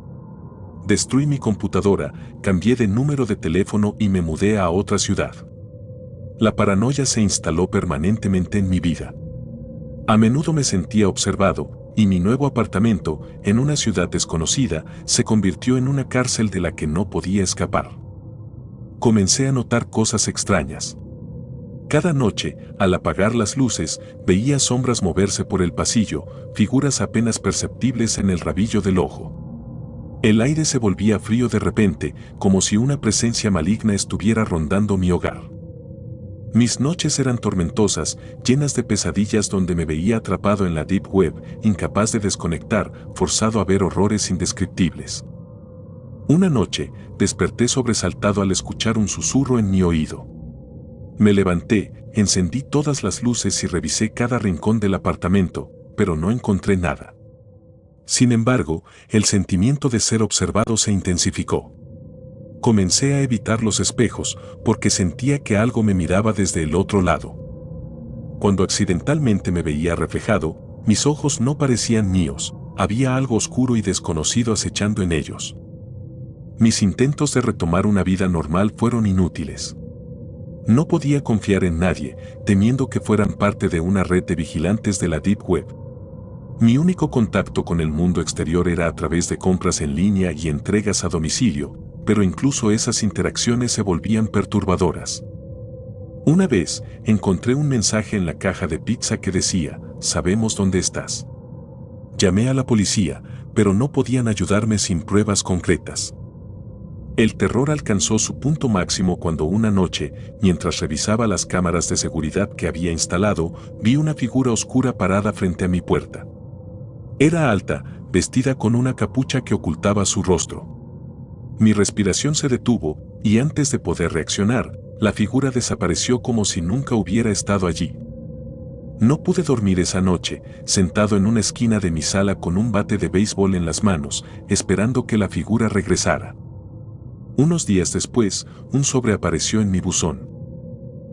Destruí mi computadora, cambié de número de teléfono y me mudé a otra ciudad. La paranoia se instaló permanentemente en mi vida. A menudo me sentía observado, y mi nuevo apartamento, en una ciudad desconocida, se convirtió en una cárcel de la que no podía escapar. Comencé a notar cosas extrañas. Cada noche, al apagar las luces, veía sombras moverse por el pasillo, figuras apenas perceptibles en el rabillo del ojo. El aire se volvía frío de repente, como si una presencia maligna estuviera rondando mi hogar. Mis noches eran tormentosas, llenas de pesadillas donde me veía atrapado en la Deep Web, incapaz de desconectar, forzado a ver horrores indescriptibles. Una noche, desperté sobresaltado al escuchar un susurro en mi oído. Me levanté, encendí todas las luces y revisé cada rincón del apartamento, pero no encontré nada. Sin embargo, el sentimiento de ser observado se intensificó. Comencé a evitar los espejos porque sentía que algo me miraba desde el otro lado. Cuando accidentalmente me veía reflejado, mis ojos no parecían míos, había algo oscuro y desconocido acechando en ellos. Mis intentos de retomar una vida normal fueron inútiles. No podía confiar en nadie, temiendo que fueran parte de una red de vigilantes de la Deep Web. Mi único contacto con el mundo exterior era a través de compras en línea y entregas a domicilio, pero incluso esas interacciones se volvían perturbadoras. Una vez, encontré un mensaje en la caja de pizza que decía, «Sabemos dónde estás». Llamé a la policía, pero no podían ayudarme sin pruebas concretas. El terror alcanzó su punto máximo cuando una noche, mientras revisaba las cámaras de seguridad que había instalado, vi una figura oscura parada frente a mi puerta. Era alta, vestida con una capucha que ocultaba su rostro. Mi respiración se detuvo, y antes de poder reaccionar, la figura desapareció como si nunca hubiera estado allí. No pude dormir esa noche, sentado en una esquina de mi sala con un bate de béisbol en las manos, esperando que la figura regresara. Unos días después, un sobre apareció en mi buzón.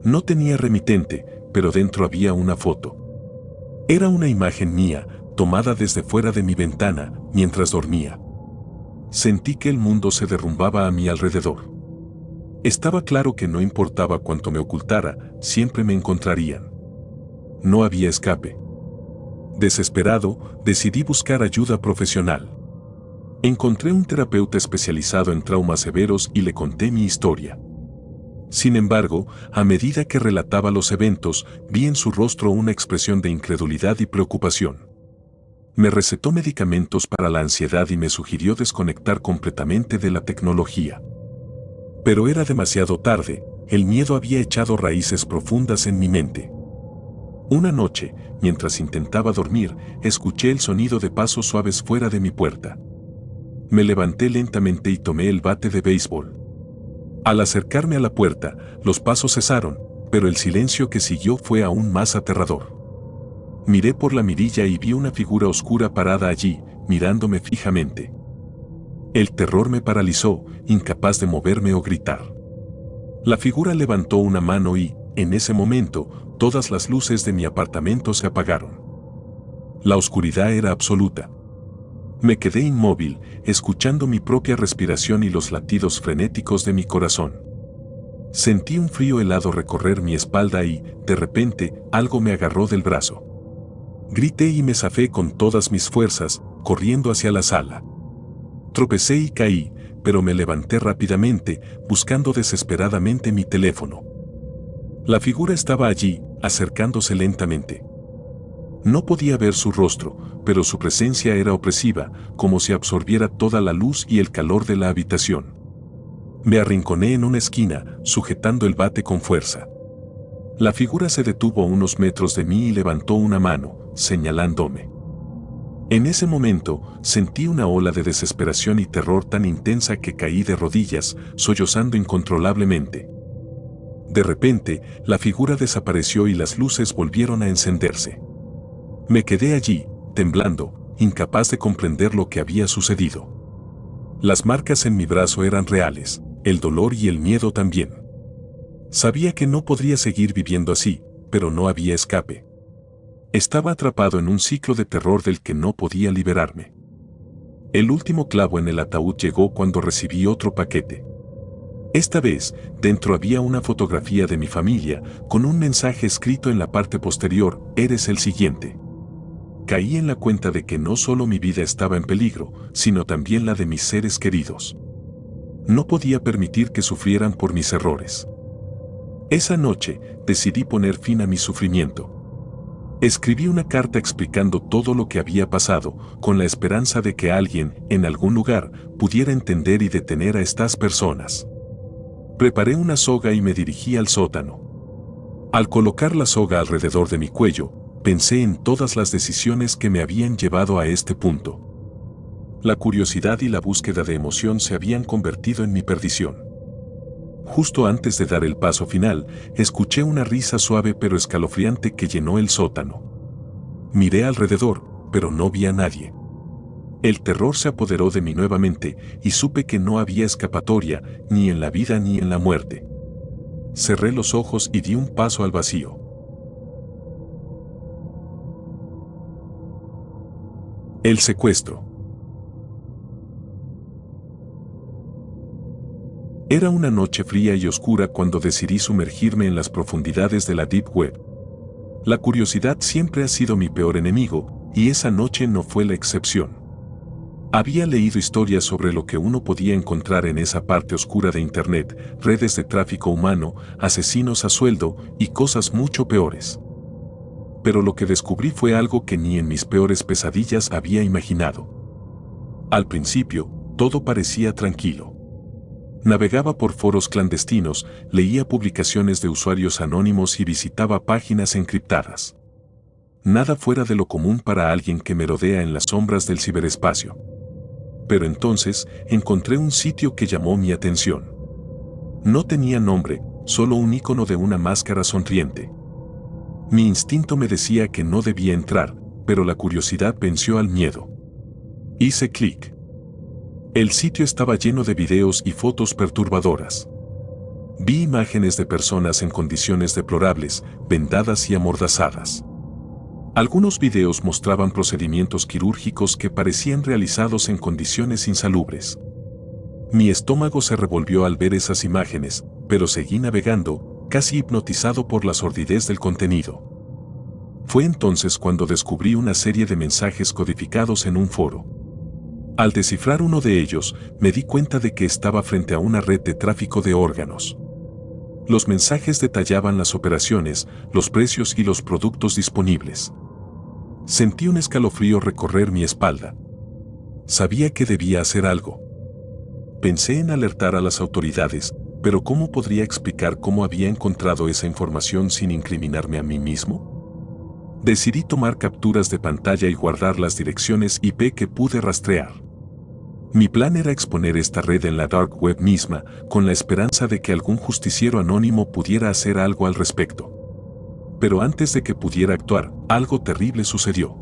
No tenía remitente, pero dentro había una foto. Era una imagen mía, tomada desde fuera de mi ventana, mientras dormía. Sentí que el mundo se derrumbaba a mi alrededor. Estaba claro que no importaba cuánto me ocultara, siempre me encontrarían. No había escape. Desesperado, decidí buscar ayuda profesional. Encontré un terapeuta especializado en traumas severos y le conté mi historia. Sin embargo, a medida que relataba los eventos, vi en su rostro una expresión de incredulidad y preocupación. Me recetó medicamentos para la ansiedad y me sugirió desconectar completamente de la tecnología. Pero era demasiado tarde, el miedo había echado raíces profundas en mi mente. Una noche, mientras intentaba dormir, escuché el sonido de pasos suaves fuera de mi puerta. Me levanté lentamente y tomé el bate de béisbol. Al acercarme a la puerta, los pasos cesaron, pero el silencio que siguió fue aún más aterrador. Miré por la mirilla y vi una figura oscura parada allí, mirándome fijamente. El terror me paralizó, incapaz de moverme o gritar. La figura levantó una mano y, en ese momento, todas las luces de mi apartamento se apagaron. La oscuridad era absoluta. Me quedé inmóvil, escuchando mi propia respiración y los latidos frenéticos de mi corazón. Sentí un frío helado recorrer mi espalda y, de repente, algo me agarró del brazo. Grité y me zafé con todas mis fuerzas, corriendo hacia la sala. Tropecé y caí, pero me levanté rápidamente, buscando desesperadamente mi teléfono. La figura estaba allí, acercándose lentamente. No podía ver su rostro, pero su presencia era opresiva, como si absorbiera toda la luz y el calor de la habitación. Me arrinconé en una esquina, sujetando el bate con fuerza. La figura se detuvo a unos metros de mí y levantó una mano, señalándome. En ese momento, sentí una ola de desesperación y terror tan intensa que caí de rodillas, sollozando incontrolablemente. De repente, la figura desapareció y las luces volvieron a encenderse. Me quedé allí, temblando, incapaz de comprender lo que había sucedido. Las marcas en mi brazo eran reales, el dolor y el miedo también. Sabía que no podría seguir viviendo así, pero no había escape. Estaba atrapado en un ciclo de terror del que no podía liberarme. El último clavo en el ataúd llegó cuando recibí otro paquete. Esta vez, dentro había una fotografía de mi familia, con un mensaje escrito en la parte posterior: «Eres el siguiente». Caí en la cuenta de que no solo mi vida estaba en peligro, sino también la de mis seres queridos. No podía permitir que sufrieran por mis errores. Esa noche, decidí poner fin a mi sufrimiento. Escribí una carta explicando todo lo que había pasado, con la esperanza de que alguien, en algún lugar, pudiera entender y detener a estas personas. Preparé una soga y me dirigí al sótano. Al colocar la soga alrededor de mi cuello, pensé en todas las decisiones que me habían llevado a este punto. La curiosidad y la búsqueda de emoción se habían convertido en mi perdición. Justo antes de dar el paso final, escuché una risa suave pero escalofriante que llenó el sótano. Miré alrededor, pero no vi a nadie. El terror se apoderó de mí nuevamente y supe que no había escapatoria, ni en la vida ni en la muerte. Cerré los ojos y di un paso al vacío. El secuestro. Era una noche fría y oscura cuando decidí sumergirme en las profundidades de la Deep Web. La curiosidad siempre ha sido mi peor enemigo, y esa noche no fue la excepción. Había leído historias sobre lo que uno podía encontrar en esa parte oscura de Internet, redes de tráfico humano, asesinos a sueldo y cosas mucho peores. Pero lo que descubrí fue algo que ni en mis peores pesadillas había imaginado. Al principio, todo parecía tranquilo. Navegaba por foros clandestinos, leía publicaciones de usuarios anónimos y visitaba páginas encriptadas. Nada fuera de lo común para alguien que merodea en las sombras del ciberespacio. Pero entonces encontré un sitio que llamó mi atención. No tenía nombre, solo un icono de una máscara sonriente. Mi instinto me decía que no debía entrar, pero la curiosidad venció al miedo. Hice clic. El sitio estaba lleno de videos y fotos perturbadoras. Vi imágenes de personas en condiciones deplorables, vendadas y amordazadas. Algunos videos mostraban procedimientos quirúrgicos que parecían realizados en condiciones insalubres. Mi estómago se revolvió al ver esas imágenes, pero seguí navegando, casi hipnotizado por la sordidez del contenido. Fue entonces cuando descubrí una serie de mensajes codificados en un foro. Al descifrar uno de ellos, me di cuenta de que estaba frente a una red de tráfico de órganos. Los mensajes detallaban las operaciones, los precios y los productos disponibles. Sentí un escalofrío recorrer mi espalda. Sabía que debía hacer algo. Pensé en alertar a las autoridades, pero ¿cómo podría explicar cómo había encontrado esa información sin incriminarme a mí mismo? Decidí tomar capturas de pantalla y guardar las direcciones IP que pude rastrear. Mi plan era exponer esta red en la dark web misma, con la esperanza de que algún justiciero anónimo pudiera hacer algo al respecto. Pero antes de que pudiera actuar, algo terrible sucedió.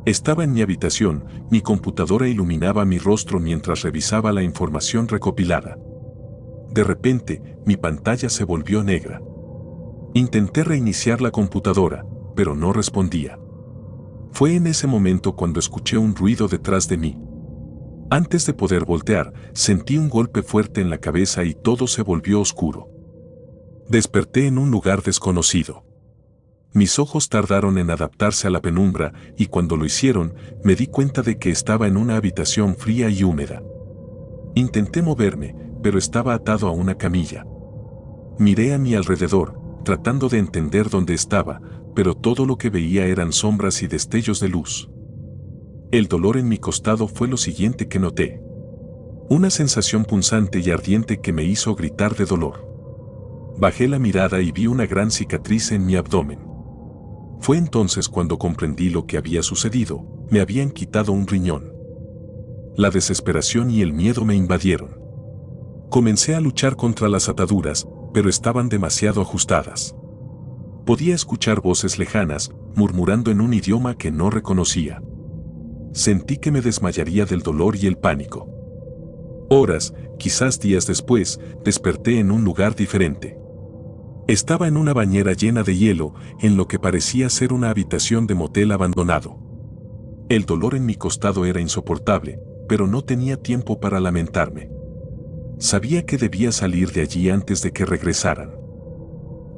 Estaba en mi habitación, mi computadora iluminaba mi rostro mientras revisaba la información recopilada. De repente, mi pantalla se volvió negra. Intenté reiniciar la computadora, pero no respondía. Fue en ese momento cuando escuché un ruido detrás de mí. Antes de poder voltear, sentí un golpe fuerte en la cabeza y todo se volvió oscuro. Desperté en un lugar desconocido. Mis ojos tardaron en adaptarse a la penumbra y cuando lo hicieron, me di cuenta de que estaba en una habitación fría y húmeda. Intenté moverme, pero estaba atado a una camilla. Miré a mi alrededor, tratando de entender dónde estaba, pero todo lo que veía eran sombras y destellos de luz. El dolor en mi costado fue lo siguiente que noté. Una sensación punzante y ardiente que me hizo gritar de dolor. Bajé la mirada y vi una gran cicatriz en mi abdomen. Fue entonces cuando comprendí lo que había sucedido, me habían quitado un riñón. La desesperación y el miedo me invadieron. Comencé a luchar contra las ataduras, pero estaban demasiado ajustadas. Podía escuchar voces lejanas, murmurando en un idioma que no reconocía. Sentí que me desmayaría del dolor y el pánico. Horas, quizás días después, desperté en un lugar diferente. Estaba en una bañera llena de hielo, en lo que parecía ser una habitación de motel abandonado. El dolor en mi costado era insoportable, pero no tenía tiempo para lamentarme. Sabía que debía salir de allí antes de que regresaran.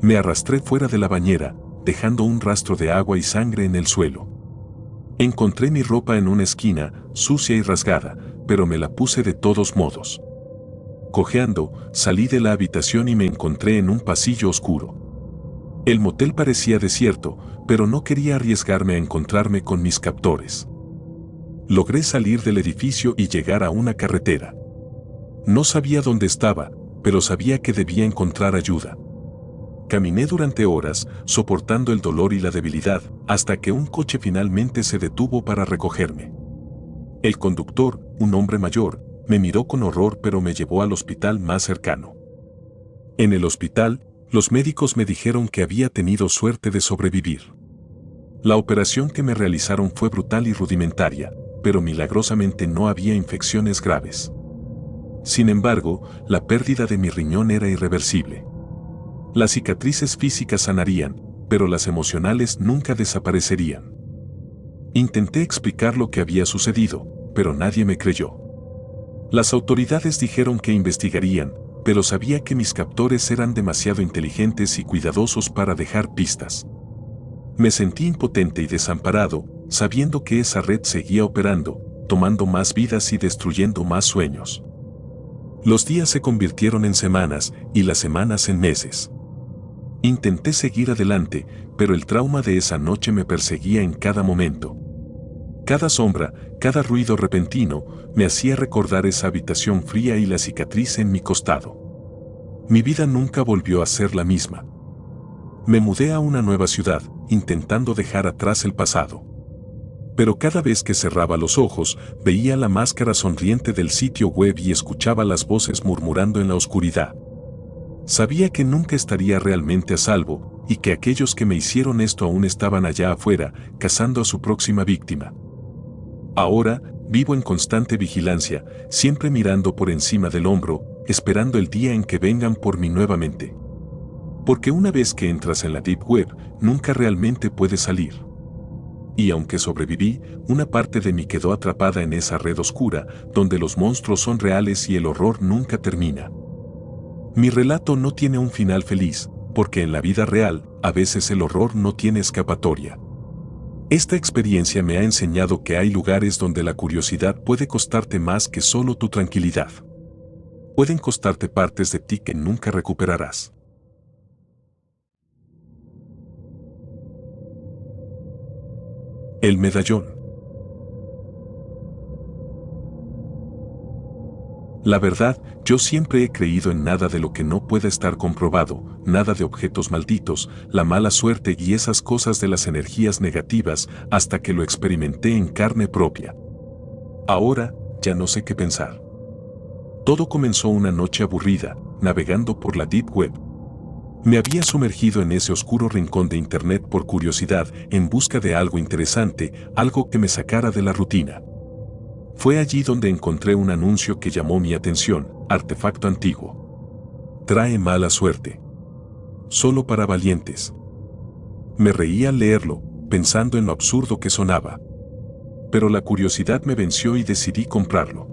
Me arrastré fuera de la bañera, dejando un rastro de agua y sangre en el suelo. Encontré mi ropa en una esquina, sucia y rasgada, pero me la puse de todos modos. Cojeando, salí de la habitación y me encontré en un pasillo oscuro. El motel parecía desierto, pero no quería arriesgarme a encontrarme con mis captores. Logré salir del edificio y llegar a una carretera. No sabía dónde estaba, pero sabía que debía encontrar ayuda. Caminé durante horas, soportando el dolor y la debilidad, hasta que un coche finalmente se detuvo para recogerme. El conductor, un hombre mayor, me miró con horror pero me llevó al hospital más cercano. En el hospital, los médicos me dijeron que había tenido suerte de sobrevivir. La operación que me realizaron fue brutal y rudimentaria, pero milagrosamente no había infecciones graves. Sin embargo, la pérdida de mi riñón era irreversible. Las cicatrices físicas sanarían, pero las emocionales nunca desaparecerían. Intenté explicar lo que había sucedido, pero nadie me creyó. Las autoridades dijeron que investigarían, pero sabía que mis captores eran demasiado inteligentes y cuidadosos para dejar pistas. Me sentí impotente y desamparado, sabiendo que esa red seguía operando, tomando más vidas y destruyendo más sueños. Los días se convirtieron en semanas y las semanas en meses. Intenté seguir adelante, pero el trauma de esa noche me perseguía en cada momento. Cada sombra, cada ruido repentino, me hacía recordar esa habitación fría y la cicatriz en mi costado. Mi vida nunca volvió a ser la misma. Me mudé a una nueva ciudad, intentando dejar atrás el pasado. Pero cada vez que cerraba los ojos, veía la máscara sonriente del sitio web y escuchaba las voces murmurando en la oscuridad. Sabía que nunca estaría realmente a salvo, y que aquellos que me hicieron esto aún estaban allá afuera, cazando a su próxima víctima. Ahora, vivo en constante vigilancia, siempre mirando por encima del hombro, esperando el día en que vengan por mí nuevamente. Porque una vez que entras en la Deep Web, nunca realmente puedes salir. Y aunque sobreviví, una parte de mí quedó atrapada en esa red oscura, donde los monstruos son reales y el horror nunca termina. Mi relato no tiene un final feliz, porque en la vida real, a veces el horror no tiene escapatoria. Esta experiencia me ha enseñado que hay lugares donde la curiosidad puede costarte más que solo tu tranquilidad. Pueden costarte partes de ti que nunca recuperarás. El medallón. La verdad, yo siempre he creído en nada de lo que no pueda estar comprobado, nada de objetos malditos, la mala suerte y esas cosas de las energías negativas, hasta que lo experimenté en carne propia. Ahora, ya no sé qué pensar. Todo comenzó una noche aburrida, navegando por la Deep Web. Me había sumergido en ese oscuro rincón de Internet por curiosidad, en busca de algo interesante, algo que me sacara de la rutina. Fue allí donde encontré un anuncio que llamó mi atención: artefacto antiguo. Trae mala suerte. Solo para valientes. Me reí al leerlo, pensando en lo absurdo que sonaba. Pero la curiosidad me venció y decidí comprarlo.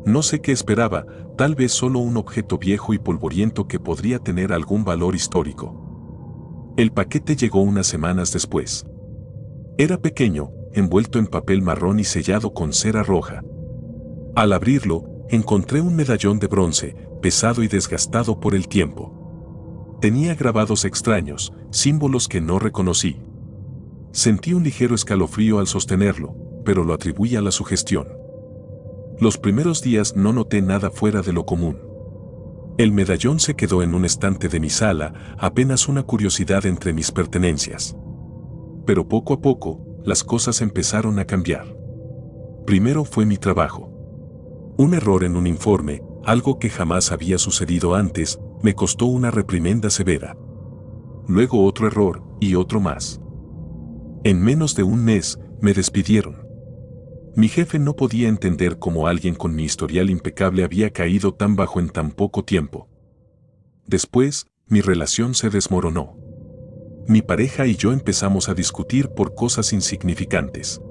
No sé qué esperaba, tal vez solo un objeto viejo y polvoriento que podría tener algún valor histórico. El paquete llegó unas semanas después. Era pequeño, envuelto en papel marrón y sellado con cera roja. Al abrirlo, encontré un medallón de bronce, pesado y desgastado por el tiempo. Tenía grabados extraños, símbolos que no reconocí. Sentí un ligero escalofrío al sostenerlo, pero lo atribuí a la sugestión. Los primeros días no noté nada fuera de lo común. El medallón se quedó en un estante de mi sala, apenas una curiosidad entre mis pertenencias. Pero poco a poco, las cosas empezaron a cambiar. Primero fue mi trabajo. Un error en un informe, algo que jamás había sucedido antes, me costó una reprimenda severa. Luego otro error, y otro más. En menos de un mes, me despidieron. Mi jefe no podía entender cómo alguien con mi historial impecable había caído tan bajo en tan poco tiempo. Después, mi relación se desmoronó. Mi pareja y yo empezamos a discutir por cosas insignificantes.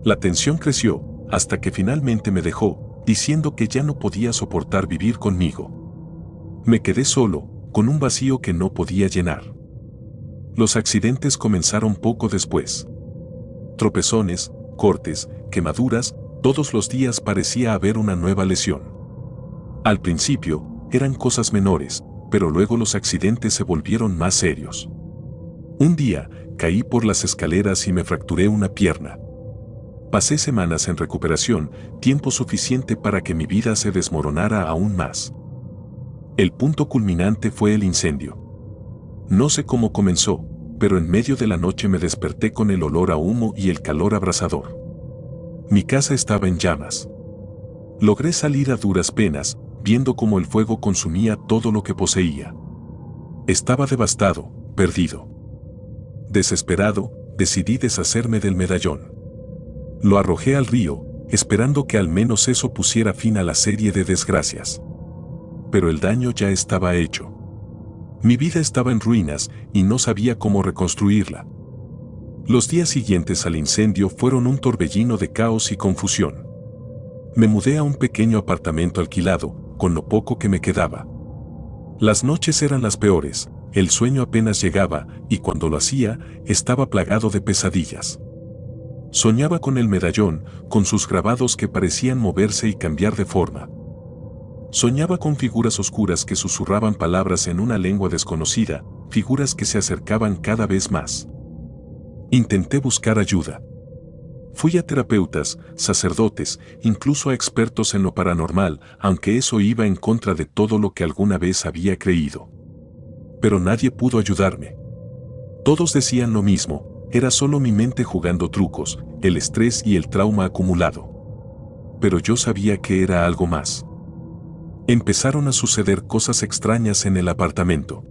La tensión creció, hasta que finalmente me dejó, diciendo que ya no podía soportar vivir conmigo. Me quedé solo, con un vacío que no podía llenar. Los accidentes comenzaron poco después. Tropezones, cortes, quemaduras, todos los días parecía haber una nueva lesión. Al principio, eran cosas menores, pero luego los accidentes se volvieron más serios. Un día, caí por las escaleras y me fracturé una pierna. Pasé semanas en recuperación, tiempo suficiente para que mi vida se desmoronara aún más. El punto culminante fue el incendio. No sé cómo comenzó, pero en medio de la noche me desperté con el olor a humo y el calor abrasador. Mi casa estaba en llamas. Logré salir a duras penas, viendo cómo el fuego consumía todo lo que poseía. Estaba devastado, perdido. Desesperado, decidí deshacerme del medallón. Lo arrojé al río, esperando que al menos eso pusiera fin a la serie de desgracias. Pero el daño ya estaba hecho. Mi vida estaba en ruinas y no sabía cómo reconstruirla. Los días siguientes al incendio fueron un torbellino de caos y confusión. Me mudé a un pequeño apartamento alquilado, con lo poco que me quedaba. Las noches eran las peores, el sueño apenas llegaba y cuando lo hacía, estaba plagado de pesadillas. Soñaba con el medallón, con sus grabados que parecían moverse y cambiar de forma. Soñaba con figuras oscuras que susurraban palabras en una lengua desconocida, figuras que se acercaban cada vez más. Intenté buscar ayuda. Fui a terapeutas, sacerdotes, incluso a expertos en lo paranormal, aunque eso iba en contra de todo lo que alguna vez había creído. Pero nadie pudo ayudarme. Todos decían lo mismo, era solo mi mente jugando trucos, el estrés y el trauma acumulado. Pero yo sabía que era algo más. Empezaron a suceder cosas extrañas en el apartamento.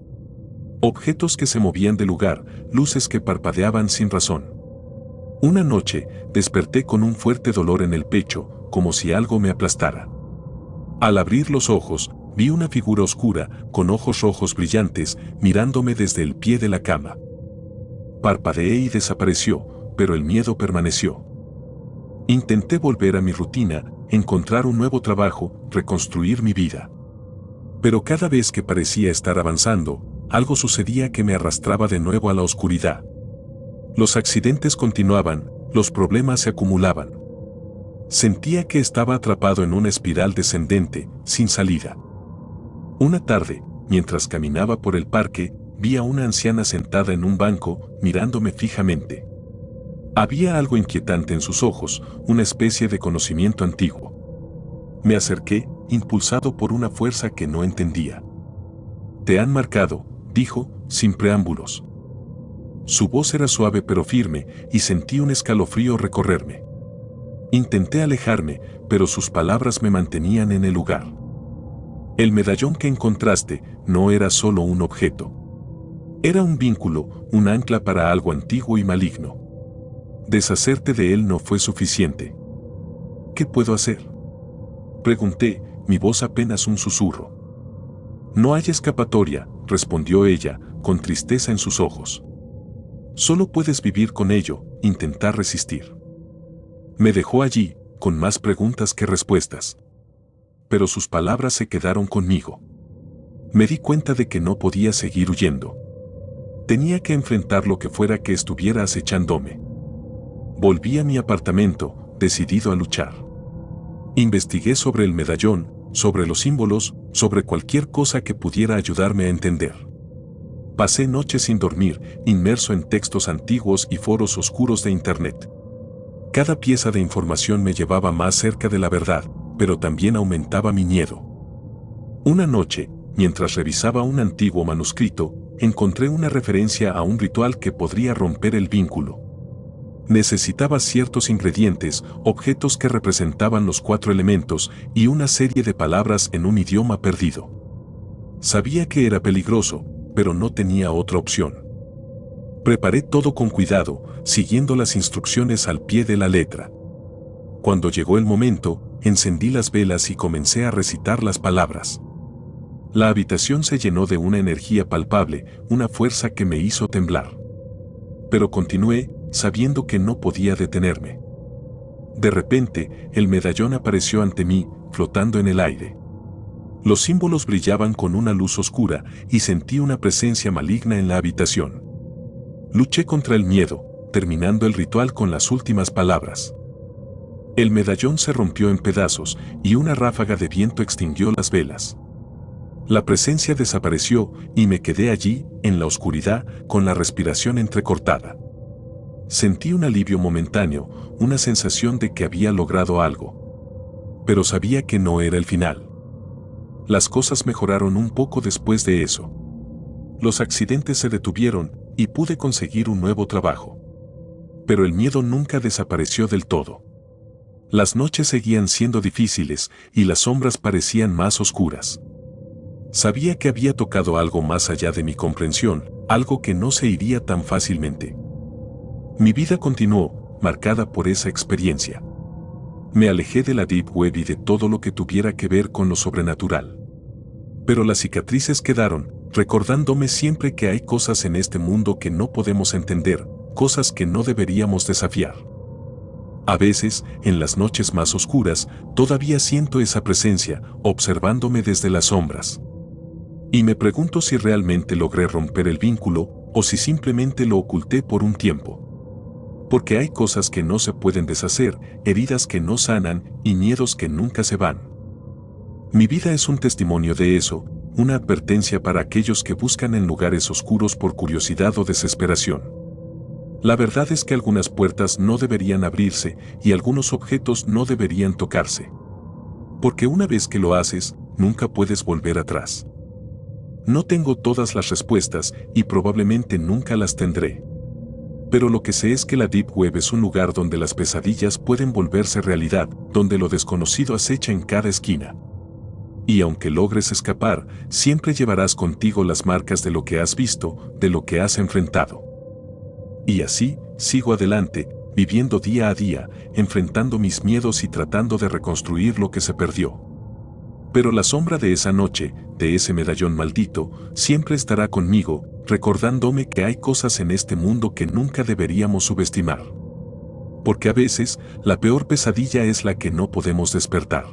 Objetos que se movían de lugar, luces que parpadeaban sin razón. Una noche, desperté con un fuerte dolor en el pecho, como si algo me aplastara. Al abrir los ojos, vi una figura oscura, con ojos rojos brillantes, mirándome desde el pie de la cama. Parpadeé y desapareció, pero el miedo permaneció. Intenté volver a mi rutina, encontrar un nuevo trabajo, reconstruir mi vida. Pero cada vez que parecía estar avanzando, algo sucedía que me arrastraba de nuevo a la oscuridad. Los accidentes continuaban, los problemas se acumulaban. Sentía que estaba atrapado en una espiral descendente, sin salida. Una tarde, mientras caminaba por el parque, vi a una anciana sentada en un banco, mirándome fijamente. Había algo inquietante en sus ojos, una especie de conocimiento antiguo. Me acerqué, impulsado por una fuerza que no entendía. «Te han marcado», dijo, sin preámbulos. Su voz era suave pero firme, y sentí un escalofrío recorrerme. Intenté alejarme, pero sus palabras me mantenían en el lugar. El medallón que encontraste no era solo un objeto. Era un vínculo, un ancla para algo antiguo y maligno. Deshacerte de él no fue suficiente. ¿Qué puedo hacer?, pregunté, mi voz apenas un susurro. No hay escapatoria, respondió ella, con tristeza en sus ojos. Solo puedes vivir con ello, intentar resistir. Me dejó allí, con más preguntas que respuestas. Pero sus palabras se quedaron conmigo. Me di cuenta de que no podía seguir huyendo. Tenía que enfrentar lo que fuera que estuviera acechándome. Volví a mi apartamento, decidido a luchar. Investigué sobre el medallón, sobre los símbolos, sobre cualquier cosa que pudiera ayudarme a entender. Pasé noches sin dormir, inmerso en textos antiguos y foros oscuros de Internet. Cada pieza de información me llevaba más cerca de la verdad, pero también aumentaba mi miedo. Una noche, mientras revisaba un antiguo manuscrito, encontré una referencia a un ritual que podría romper el vínculo. Necesitaba ciertos ingredientes, objetos que representaban los 4 elementos y una serie de palabras en un idioma perdido. Sabía que era peligroso, pero no tenía otra opción. Preparé todo con cuidado, siguiendo las instrucciones al pie de la letra. Cuando llegó el momento, encendí las velas y comencé a recitar las palabras. La habitación se llenó de una energía palpable, una fuerza que me hizo temblar. Pero continué, sabiendo que no podía detenerme. De repente, el medallón apareció ante mí, flotando en el aire. Los símbolos brillaban con una luz oscura y sentí una presencia maligna en la habitación. Luché contra el miedo, terminando el ritual con las últimas palabras. El medallón se rompió en pedazos y una ráfaga de viento extinguió las velas. La presencia desapareció y me quedé allí, en la oscuridad, con la respiración entrecortada. Sentí un alivio momentáneo, una sensación de que había logrado algo. Pero sabía que no era el final. Las cosas mejoraron un poco después de eso. Los accidentes se detuvieron y pude conseguir un nuevo trabajo. Pero el miedo nunca desapareció del todo. Las noches seguían siendo difíciles y las sombras parecían más oscuras. Sabía que había tocado algo más allá de mi comprensión, algo que no se iría tan fácilmente. Mi vida continuó, marcada por esa experiencia. Me alejé de la Deep Web y de todo lo que tuviera que ver con lo sobrenatural. Pero las cicatrices quedaron, recordándome siempre que hay cosas en este mundo que no podemos entender, cosas que no deberíamos desafiar. A veces, en las noches más oscuras, todavía siento esa presencia, observándome desde las sombras. Y me pregunto si realmente logré romper el vínculo, o si simplemente lo oculté por un tiempo. Porque hay cosas que no se pueden deshacer, heridas que no sanan y miedos que nunca se van. Mi vida es un testimonio de eso, una advertencia para aquellos que buscan en lugares oscuros por curiosidad o desesperación. La verdad es que algunas puertas no deberían abrirse y algunos objetos no deberían tocarse. Porque una vez que lo haces, nunca puedes volver atrás. No tengo todas las respuestas y probablemente nunca las tendré. Pero lo que sé es que la Deep Web es un lugar donde las pesadillas pueden volverse realidad, donde lo desconocido acecha en cada esquina. Y aunque logres escapar, siempre llevarás contigo las marcas de lo que has visto, de lo que has enfrentado. Y así, sigo adelante, viviendo día a día, enfrentando mis miedos y tratando de reconstruir lo que se perdió. Pero la sombra de esa noche, de ese medallón maldito, siempre estará conmigo, recordándome que hay cosas en este mundo que nunca deberíamos subestimar. Porque a veces, la peor pesadilla es la que no podemos despertar.